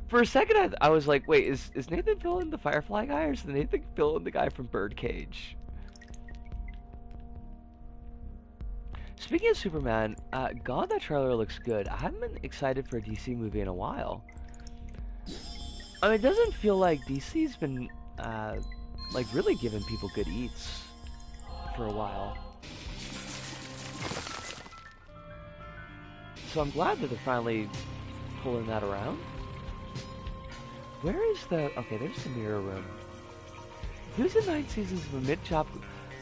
A: For a second, I was like, wait, is Nathan Fillion the Firefly guy, or is Nathan Fillion the guy from Birdcage? Speaking of Superman, God, that trailer looks good. I haven't been excited for a DC movie in a while. I mean, it doesn't feel like DC's been, like, really giving people good eats for a while. So I'm glad that they're finally pulling that around. Where is the... Okay, there's the mirror room. He was in 9 seasons of a mid-chop...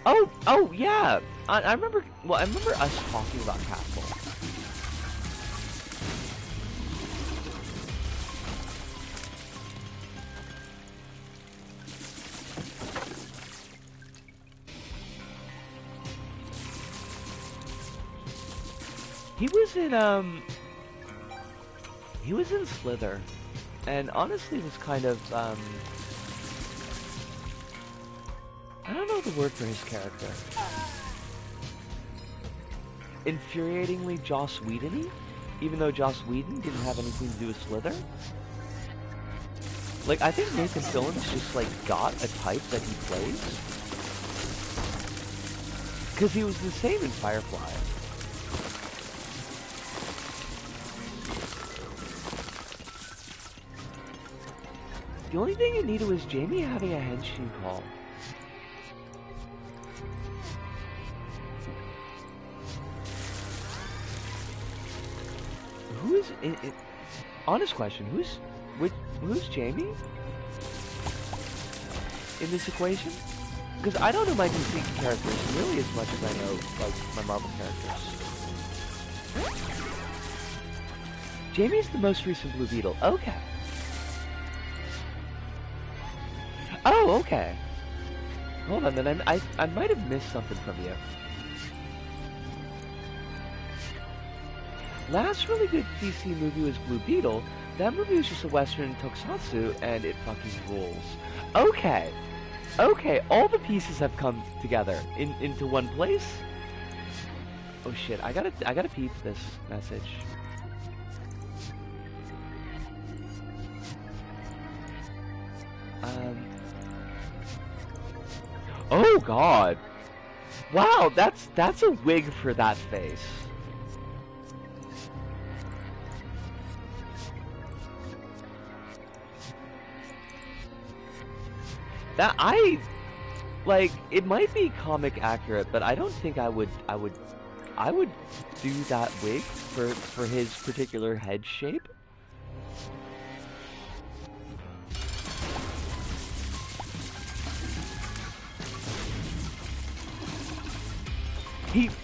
A: Oh, yeah! I remember... Well, I remember us talking about Castle. He was in Slither, and honestly was kind of, I don't know the word for his character. Infuriatingly Joss Whedon-y, even though Joss Whedon didn't have anything to do with Slither. Like, I think Nathan Fillion's just, like, got a type that he plays. Because he was the same in Firefly. The only thing it needed was Jamie having a henshin call. Who is it? Honest question, who's Jamie in this equation? Because I don't know my DC characters nearly as much as I know, like, my Marvel characters. Jamie's the most recent Blue Beetle. Okay. Oh, okay. Hold on, then I might have missed something from you. Last really good DC movie was Blue Beetle. That movie was just a Western tokusatsu, and it fucking rules. Okay. Okay, all the pieces have come together into one place. Oh shit, I gotta peep this message. Oh god. Wow, that's a wig for that face. That like, it might be comic accurate, but I don't think I would do that wig for his particular head shape.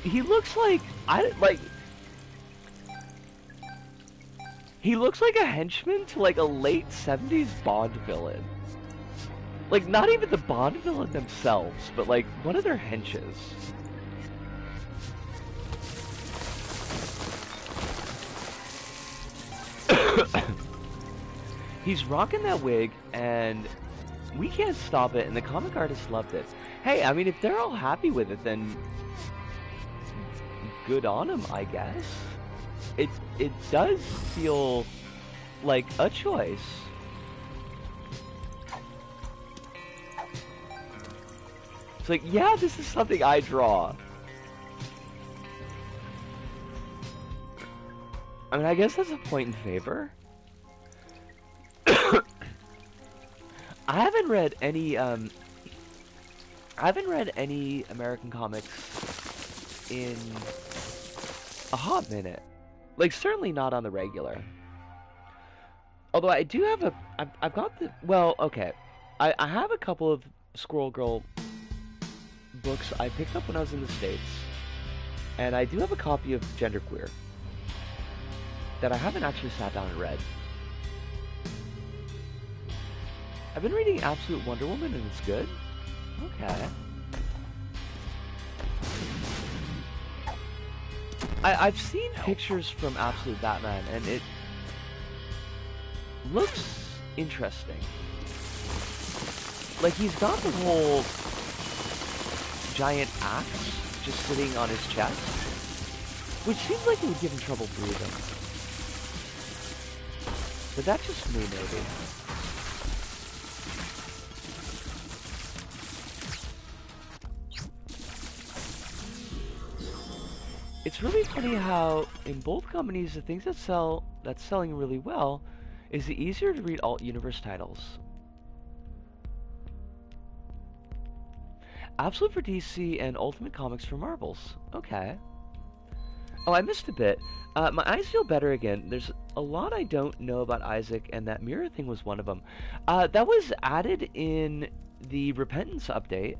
A: He looks like he looks like a henchman to like a late 70s Bond villain. Like, not even the Bond villain themselves, but like one of their henches. He's rocking that wig, and we can't stop it, and the comic artists loved it. Hey, I mean, if they're all happy with it, then good on them, I guess. It does feel like a choice. It's like, yeah, this is something I draw. I mean, I guess that's a point in favor. I haven't read any American comics in a hot minute. Like, certainly not on the regular. Although I do have I've got the, well, okay. I have a couple of Squirrel Girl books I picked up when I was in the States. And I do have a copy of Genderqueer that I haven't actually sat down and read. I've been reading Absolute Wonder Woman, and it's good. Okay. I've seen pictures from Absolute Batman, and it looks interesting. Like, he's got the whole giant axe just sitting on his chest, which seems like it would give him trouble breathing. But that's just me, maybe. It's really funny how in both companies the things that's selling really well is the easier to read alt universe titles. Absolute for DC and Ultimate Comics for Marvels. Okay. Oh, I missed a bit. My eyes feel better again. There's a lot I don't know about Isaac, and that mirror thing was one of them. That was added in the Repentance update.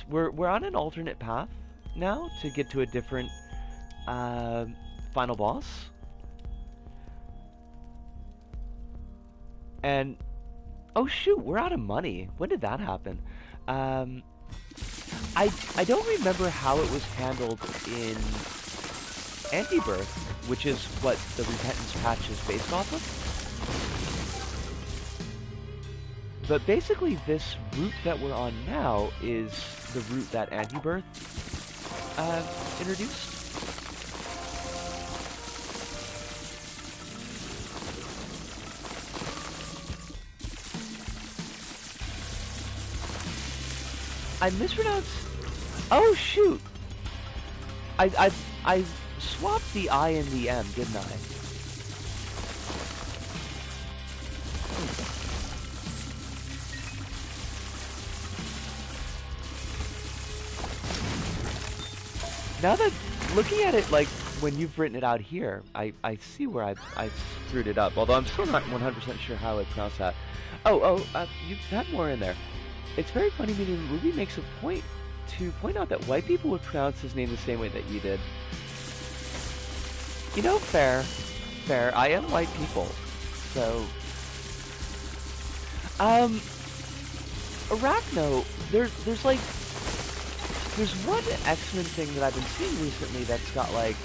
A: We're on an alternate path now to get to a different final boss. And oh shoot, we're out of money. When did that happen? I don't remember how it was handled in Anti-Birth, which is what the Repentance patch is based off of. But basically this route that we're on now is the route that Anti-Birth introduced. I mispronounced. Oh shoot! I swapped the I and the M, didn't I? Now that, looking at it like when you've written it out here, I see where I screwed it up, although I'm still not 100% sure how I pronounce that. You had more in there. It's very funny, meaning the movie makes a point to point out that white people would pronounce his name the same way that you did. You know, fair. I am white people, so... Arachno, there's one X-Men thing that I've been seeing recently that's got like,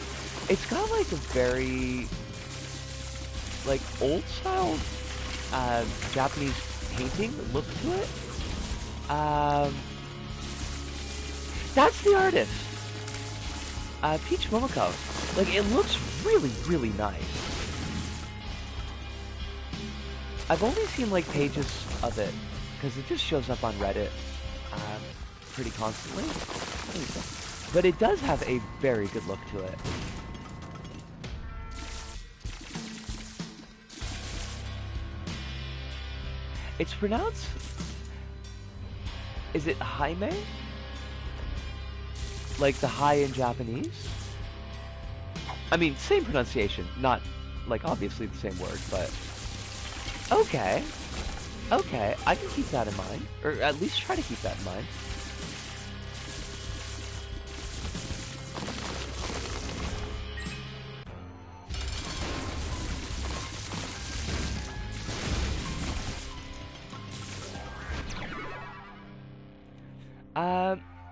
A: it's got like a very, like, old-style, Japanese painting look to it. That's the artist! Peach Momoko. Like, it looks really, really nice. I've only seen, like, pages of it, because it just shows up on Reddit, pretty constantly. But it does have a very good look to it. It's pronounced... Is it Jaime? Like the hi in Japanese? I mean, same pronunciation, not, like, obviously the same word, but... Okay. Okay, I can keep that in mind. Or at least try to keep that in mind.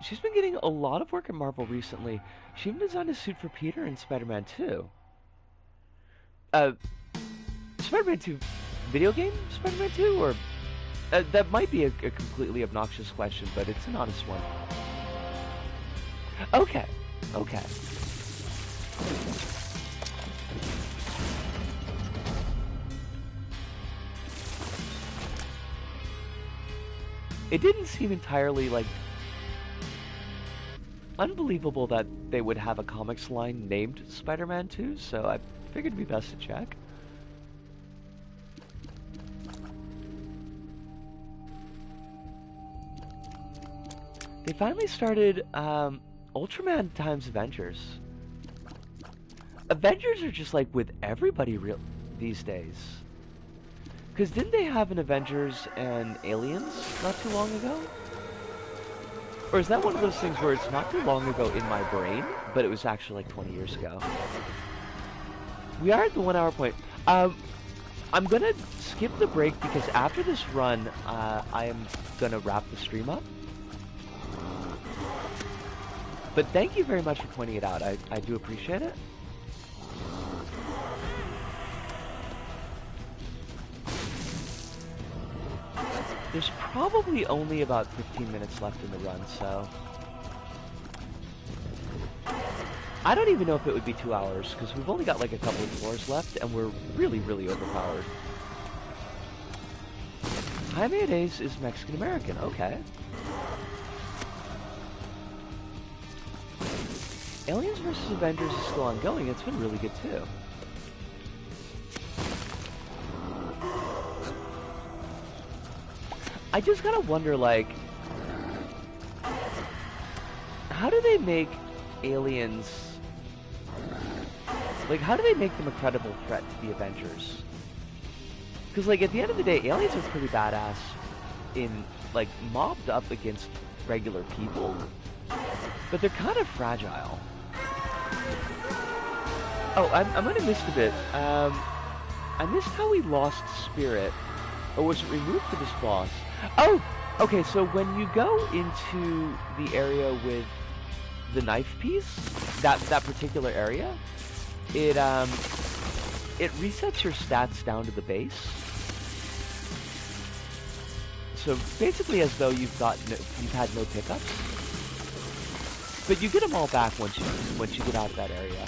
A: She's been getting a lot of work at Marvel recently. She even designed a suit for Peter in Spider-Man 2. Spider-Man 2 video game Spider-Man 2? Or... that might be a completely obnoxious question, but it's an honest one. Okay. Okay. It didn't seem entirely, like, unbelievable that they would have a comics line named Spider-Man 2, so I figured it'd be best to check. They finally started Ultraman times Avengers. Avengers are just like with everybody these days. Because didn't they have an Avengers and Aliens not too long ago? Or is that one of those things where it's not too long ago in my brain, but it was actually like 20 years ago? We are at the 1 hour point. I'm gonna skip the break because after this run, I am gonna wrap the stream up. But thank you very much for pointing it out. I do appreciate it. There's probably only about 15 minutes left in the run, so... I don't even know if it would be 2 hours, because we've only got like a couple of floors left, and we're really, really overpowered. Jaime Adez is Mexican-American, okay. Aliens vs. Avengers is still ongoing. It's been really good, too. I just gotta wonder, like... how do they make aliens... like, how do they make them a credible threat to the Avengers? Because, like, at the end of the day, aliens are pretty badass in, like, mobbed up against regular people. But they're kind of fragile. Oh, I might have missed a bit. I missed how we lost Spirit. Or was it removed for this boss? Oh! Okay, so when you go into the area with the knife piece, that particular area, it resets your stats down to the base. So basically as though you've had no pickups. But you get them all back once you get out of that area.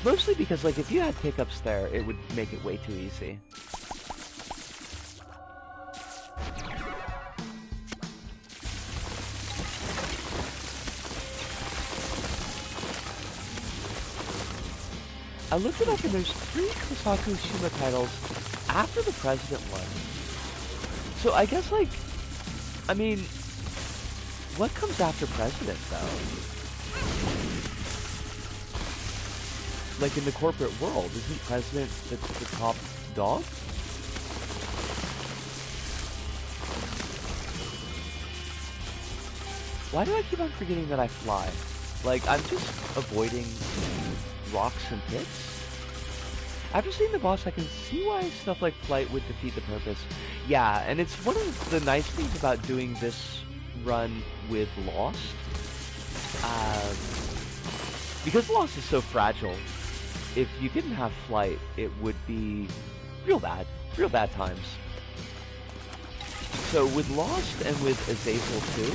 A: Mostly because, like, if you had pickups there, it would make it way too easy. I looked it up and there's 3 Kosaku Shima titles after the President one. So I guess, like, I mean, what comes after President, though? like in the corporate world, isn't president the top dog? Why do I keep on forgetting that I fly? Like, I'm just avoiding rocks and pits. After seeing the boss, I can see why stuff like flight would defeat the purpose. Yeah, and it's one of the nice things about doing this run with Lost. Because Lost is so fragile, if you didn't have flight, it would be real bad times. So with Lost and with Azazel too,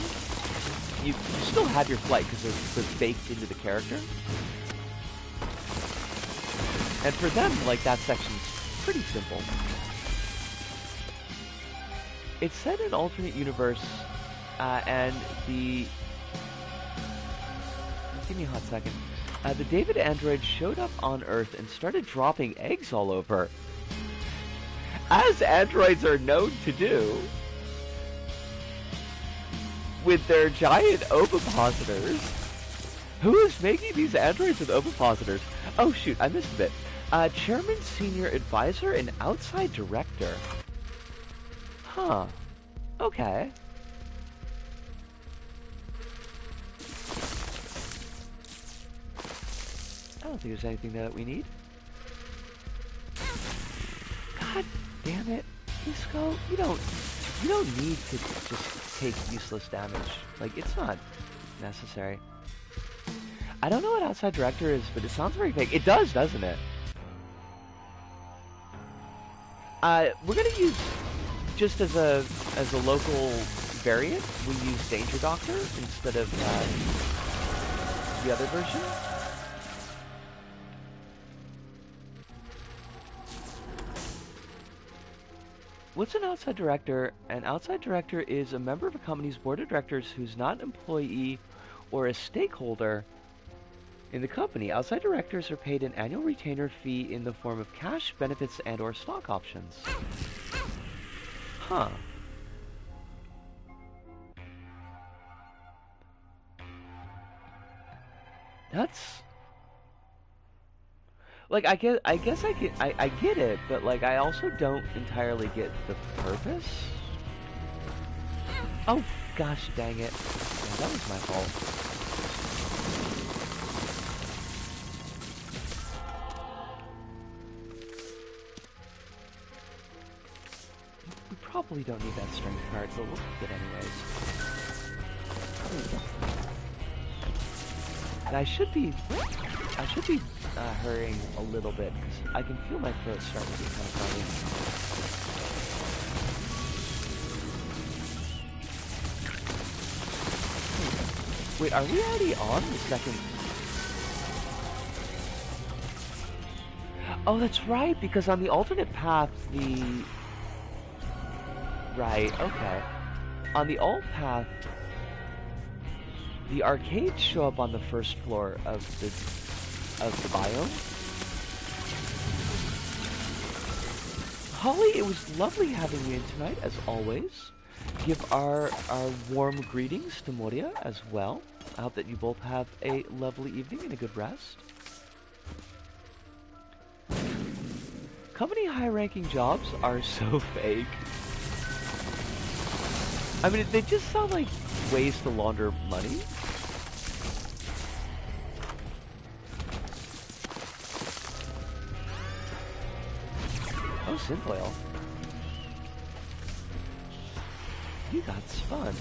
A: you still have your flight because they're baked into the character. And for them, like, that section's pretty simple. It's set in an alternate universe, and the... Give me a hot second. The David android showed up on Earth and started dropping eggs all over. As androids are known to do. With their giant ovipositors. Who is making these androids with ovipositors? Oh shoot, I missed a bit. Chairman, Senior Advisor, and Outside Director. Huh. Okay. I don't think there's anything that we need. God damn it. Disco, you don't need to just take useless damage. Like, it's not necessary. I don't know what Outside Director is, but it sounds very fake. It does, doesn't it? We're gonna use, just as a local variant, we use Danger Doctor instead of the other version. What's an Outside Director? An Outside Director is a member of a company's board of directors who's not an employee or a stakeholder in the company. Outside Directors are paid an annual retainer fee in the form of cash, benefits, and or stock options. Huh. That's... Like, I guess I get it, but, like, I also don't entirely get the purpose. Oh, gosh dang it. Yeah, that was my fault. We probably don't need that strength card, but we'll take it anyways. And I should be hurrying a little bit, because I can feel my throat starting to get kind of funny. Wait, are we already on the second? Oh, that's right, because on the alternate path, Right, okay. On the alt path, the arcades show up on the first floor of the biome. Holly, it was lovely having you in tonight, as always. Give our warm greetings to Moria as well. I hope that you both have a lovely evening and a good rest. Company high-ranking jobs are so fake. I mean, they just sound like ways to launder money. Oh, Synfoil. You got spun.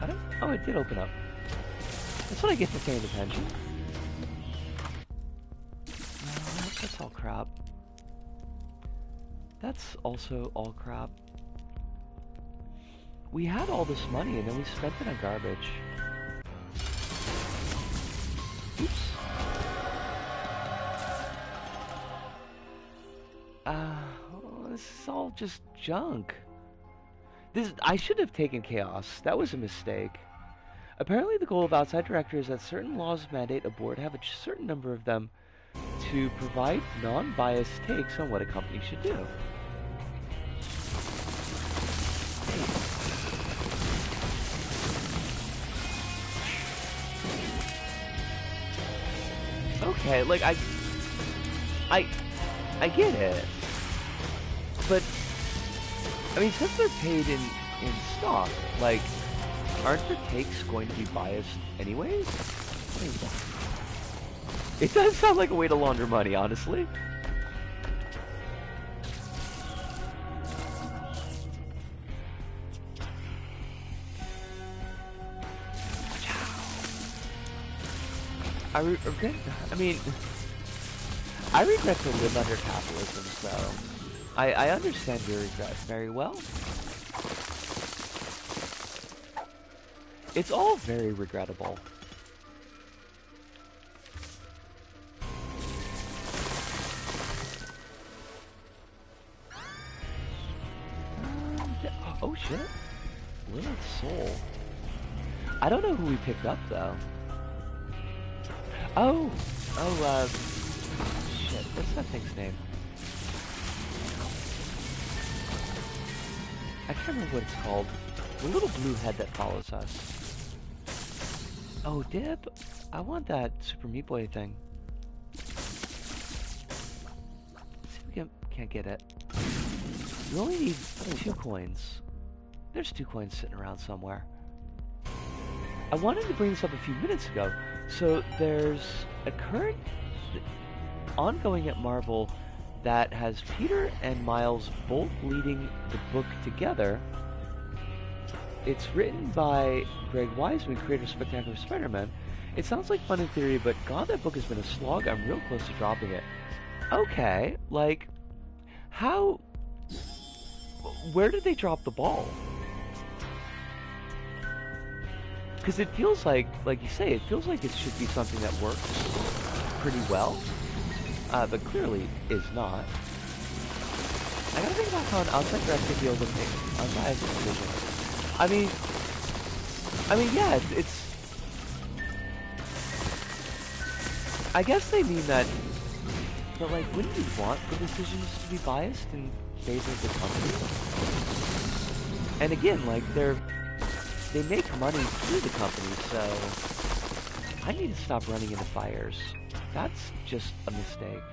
A: I don't... Oh, it did open up. That's what I get for paying attention. No, that's all crap. That's also all crap. We had all this money and then we spent it on garbage. Oops. This is all just junk. I should have taken Chaos. That was a mistake. Apparently the goal of Outside Director is that certain laws mandate a board have a certain number of them to provide non-biased takes on what a company should do. Okay, like I I get it, but I mean, since they're paid in stock, like, aren't their takes going to be biased anyways? It does sound like a way to launder money, honestly. I mean, I regret to live under capitalism, so I understand your regret very well. It's all very regrettable. Oh shit. Little Soul. I don't know who we picked up though. Oh! Oh, shit. What's that thing's name? I can't remember what it's called. The little blue head that follows us. Oh, Dip! I want that Super Meat Boy thing. Let's see if we can't get it. You only need 2 coins. There's 2 coins sitting around somewhere. I wanted to bring this up a few minutes ago. So there's a current ongoing at Marvel that has Peter and Miles both leading the book together. It's written by Greg Weisman, creator of Spectacular Spider-Man. It sounds like fun in theory, but God, that book has been a slog. I'm real close to dropping it. Okay, like, how... Where did they drop the ball? Because it feels like you say, it feels like it should be something that works pretty well, but clearly is not. I gotta think about how an outside director be able to make unbiased decisions. I mean, yeah, it's. I guess they mean that, but like, wouldn't you want the decisions to be biased in favor of the company? And again, like, they make money through the company, so I need to stop running into fires. That's just a mistake.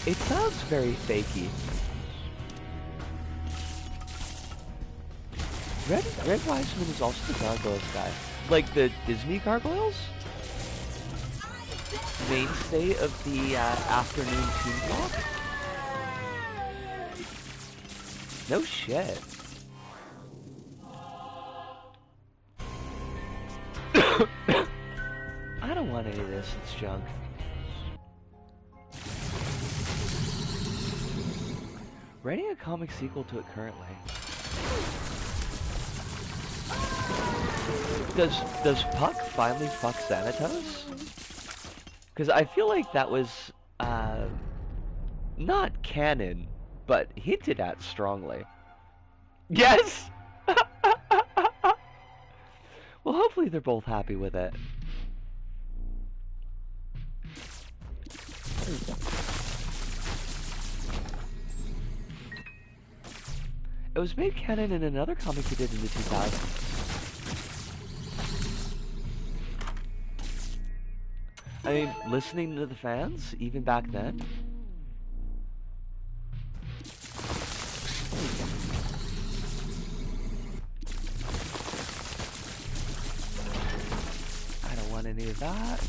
A: It sounds very fakey. Greg Weisman is also the gargoyles guy. Like the Disney gargoyles? Mainstay of the afternoon toon block? No shit. I don't want any of this, it's junk. Writing a comic sequel to it currently. Does Puck finally fuck Xanatos? Because I feel like that was not canon, but hinted at strongly. Yes! Well, hopefully they're both happy with it. It was made canon in another comic he did in the 2000s. I mean, listening to the fans, even back then. I don't want any of that.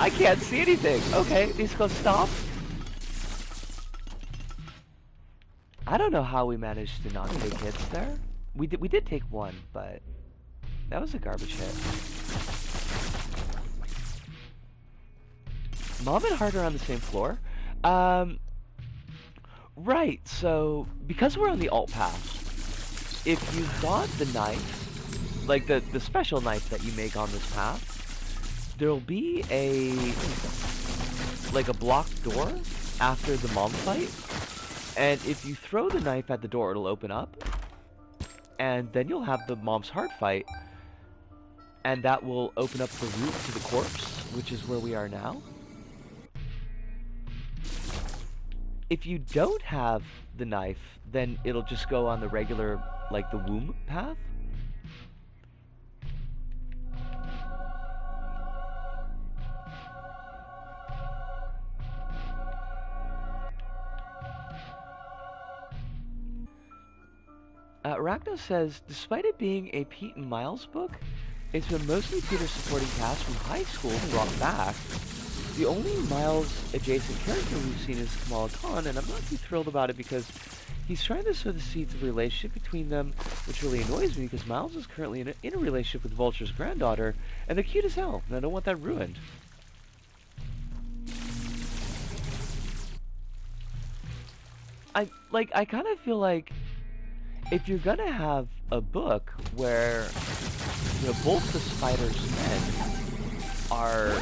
A: I can't see anything. Okay, these go stop. I don't know how we managed to not take hits there. We did take one, but that was a garbage hit. Mom and Heart are on the same floor. Right, so because we're on the alt path, if you got the knife, like the special knife that you make on this path, there'll be a blocked door after the mom fight, and if you throw the knife at the door, it'll open up, and then you'll have the mom's heart fight, and that will open up the route to the corpse, which is where we are now. If you don't have the knife, then it'll just go on the regular, like the womb path. Arachno says, despite it being a Pete and Miles book, it's been mostly Peter's supporting cast from high school brought back. The only Miles adjacent character we've seen is Kamala Khan, and I'm not too thrilled about it because he's trying to sow the seeds of a relationship between them, which really annoys me because Miles is currently in a relationship with Vulture's granddaughter, and they're cute as hell, and I don't want that ruined. I kind of feel like if you're gonna have a book where, you know, both the spider's men are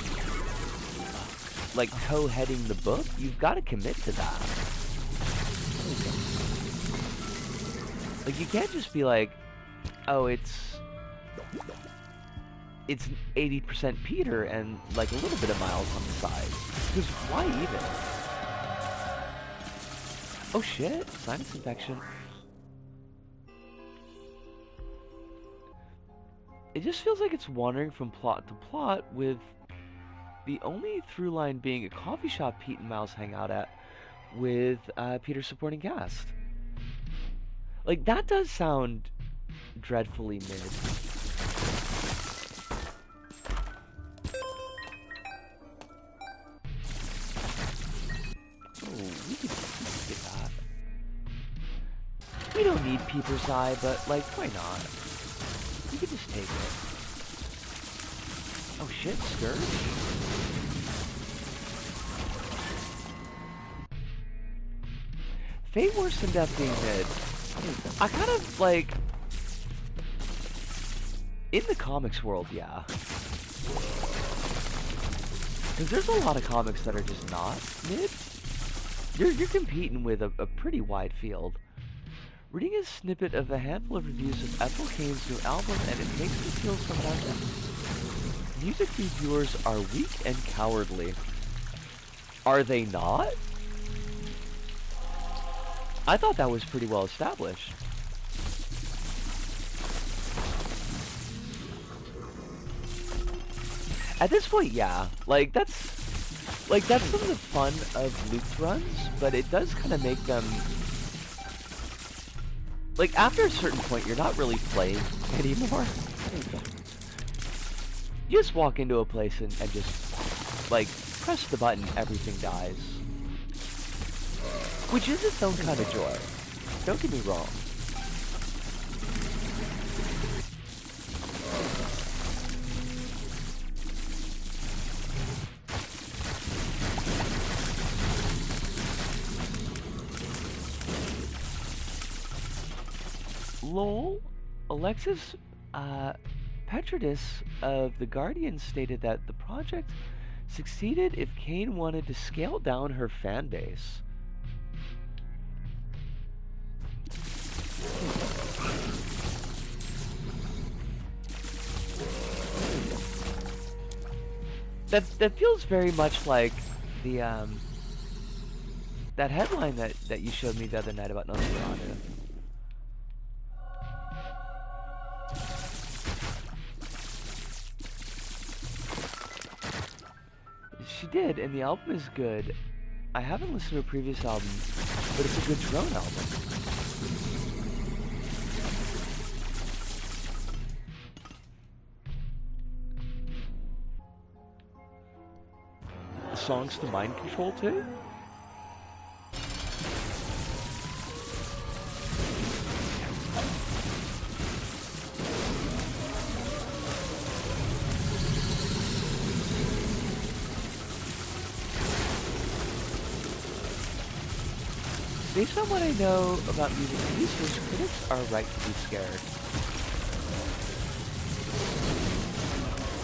A: like co-heading the book, you've got to commit to that. Like, you can't just be like, oh, it's 80% Peter and like a little bit of Miles on the side. Because why even? Oh shit, sinus infection. It just feels like it's wandering from plot to plot, with the only through line being a coffee shop Pete and Miles hang out at with Peter's supporting cast. Like, that does sound dreadfully mid. Oh, we could get that. We don't need Peeper's Eye, but, like, why not? We could just take it. Oh shit, Scourge? Fate worse than Death being mid. I kind of, like... in the comics world, yeah. Because there's a lot of comics that are just not mid. You're competing with a pretty wide field. Reading a snippet of a handful of reviews of Ethel Cain's new album, and it makes me feel sometimes that music reviewers are weak and cowardly. Are they not? I thought that was pretty well established. At this point, yeah. Like, that's some of the fun of looped runs, but it does kind of make them... like, after a certain point, you're not really playing anymore. You just walk into a place and just, like, press the button, everything dies. Which is its own kind of joy. Don't get me wrong. Lol, Alexis Petridis of The Guardian stated that the project succeeded if Cain wanted to scale down her fan base. That feels very much like the that headline that you showed me the other night about Nosferatu. She did, and the album is good. I haven't listened to a previous album, but it's a good drone album. The songs to Mind Control too? Based on what I know about music producers, critics are right to be scared.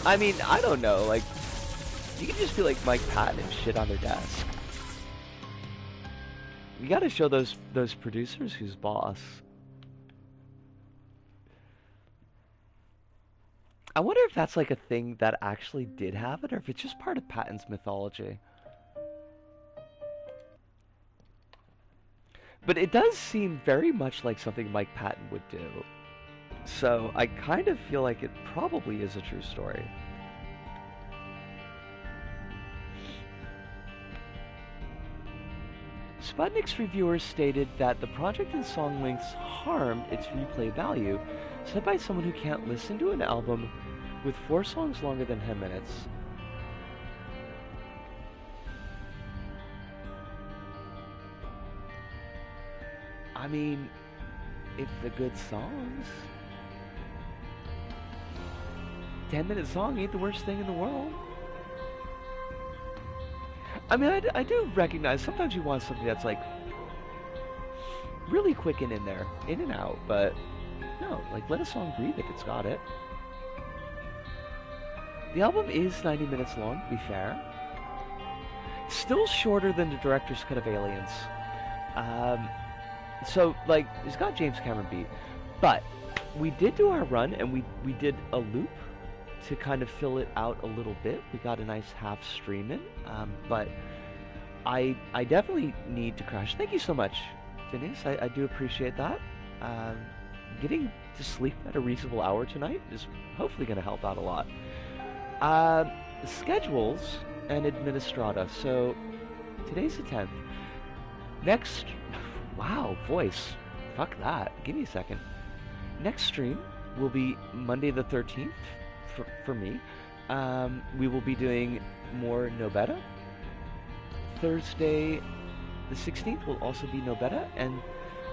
A: I mean, I don't know, like, you can just be like Mike Patton and shit on their desk. You gotta show those producers who's boss. I wonder if that's like a thing that actually did happen, or if it's just part of Patton's mythology. But it does seem very much like something Mike Patton would do. So I kind of feel like it probably is a true story. Sputnik's reviewers stated that the project and song lengths harm its replay value, said by someone who can't listen to an album with 4 songs longer than 10 minutes. I mean, if the good songs, 10-minute song ain't the worst thing in the world. I mean, I do recognize sometimes you want something that's like really quick and in there, in and out, but no, like let a song breathe if it's got it. The album is 90 minutes long, to be fair. Still shorter than the director's cut of Aliens. So, like, it's got James Cameron beat. But we did do our run, and we did a loop to kind of fill it out a little bit. We got a nice half stream in. But I definitely need to crash. Thank you so much, Phineas. I do appreciate that. Getting to sleep at a reasonable hour tonight is hopefully going to help out a lot. Schedules and Administrata. So, today's the 10th. Next... Wow, voice. Fuck that. Give me a second. Next stream will be Monday the 13th for me. We will be doing more No Beta. Thursday the 16th will also be No Beta. And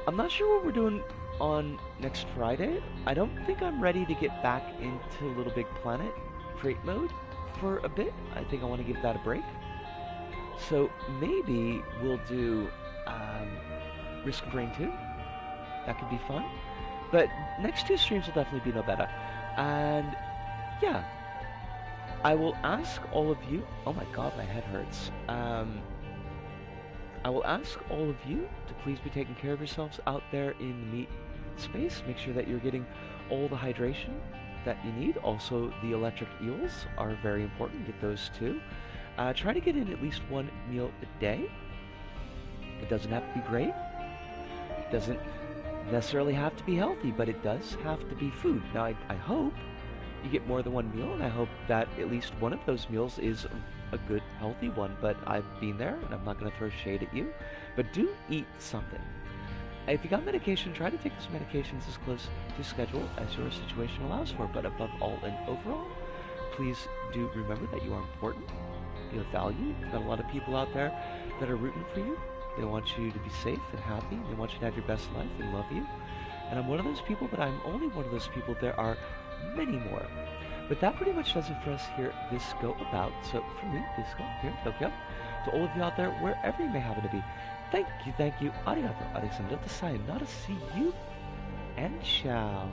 A: I'm not sure what we're doing on next Friday. I don't think I'm ready to get back into Little Big Planet crate mode for a bit. I think I want to give that a break. So maybe we'll do... Risk of Rain 2. That could be fun. But next 2 streams will definitely be No Beta. And yeah, I will ask all of you. Oh my god, my head hurts. I will ask all of you to please be taking care of yourselves out there in the meat space. Make sure that you're getting all the hydration that you need. Also, the electric eels are very important. Get those too. Try to get in at least 1 meal a day. It doesn't have to be great. Doesn't necessarily have to be healthy, but it does have to be food. Now, I hope you get more than 1 meal, and I hope that at least one of those meals is a good, healthy one, but I've been there, and I'm not going to throw shade at you, but do eat something. If you got medication, try to take those medications as close to schedule as your situation allows for, but above all and overall, please do remember that you are important, you have value. You've got a lot of people out there that are rooting for you. They want you to be safe and happy. They want you to have your best life and love you. And I'm one of those people, but I'm only one of those people. There are many more. But that pretty much does it for us here at This Go About. So for me, This Go here in Tokyo, to all of you out there, wherever you may happen to be, thank you, arigato, arigato, sayonara, see you, and ciao.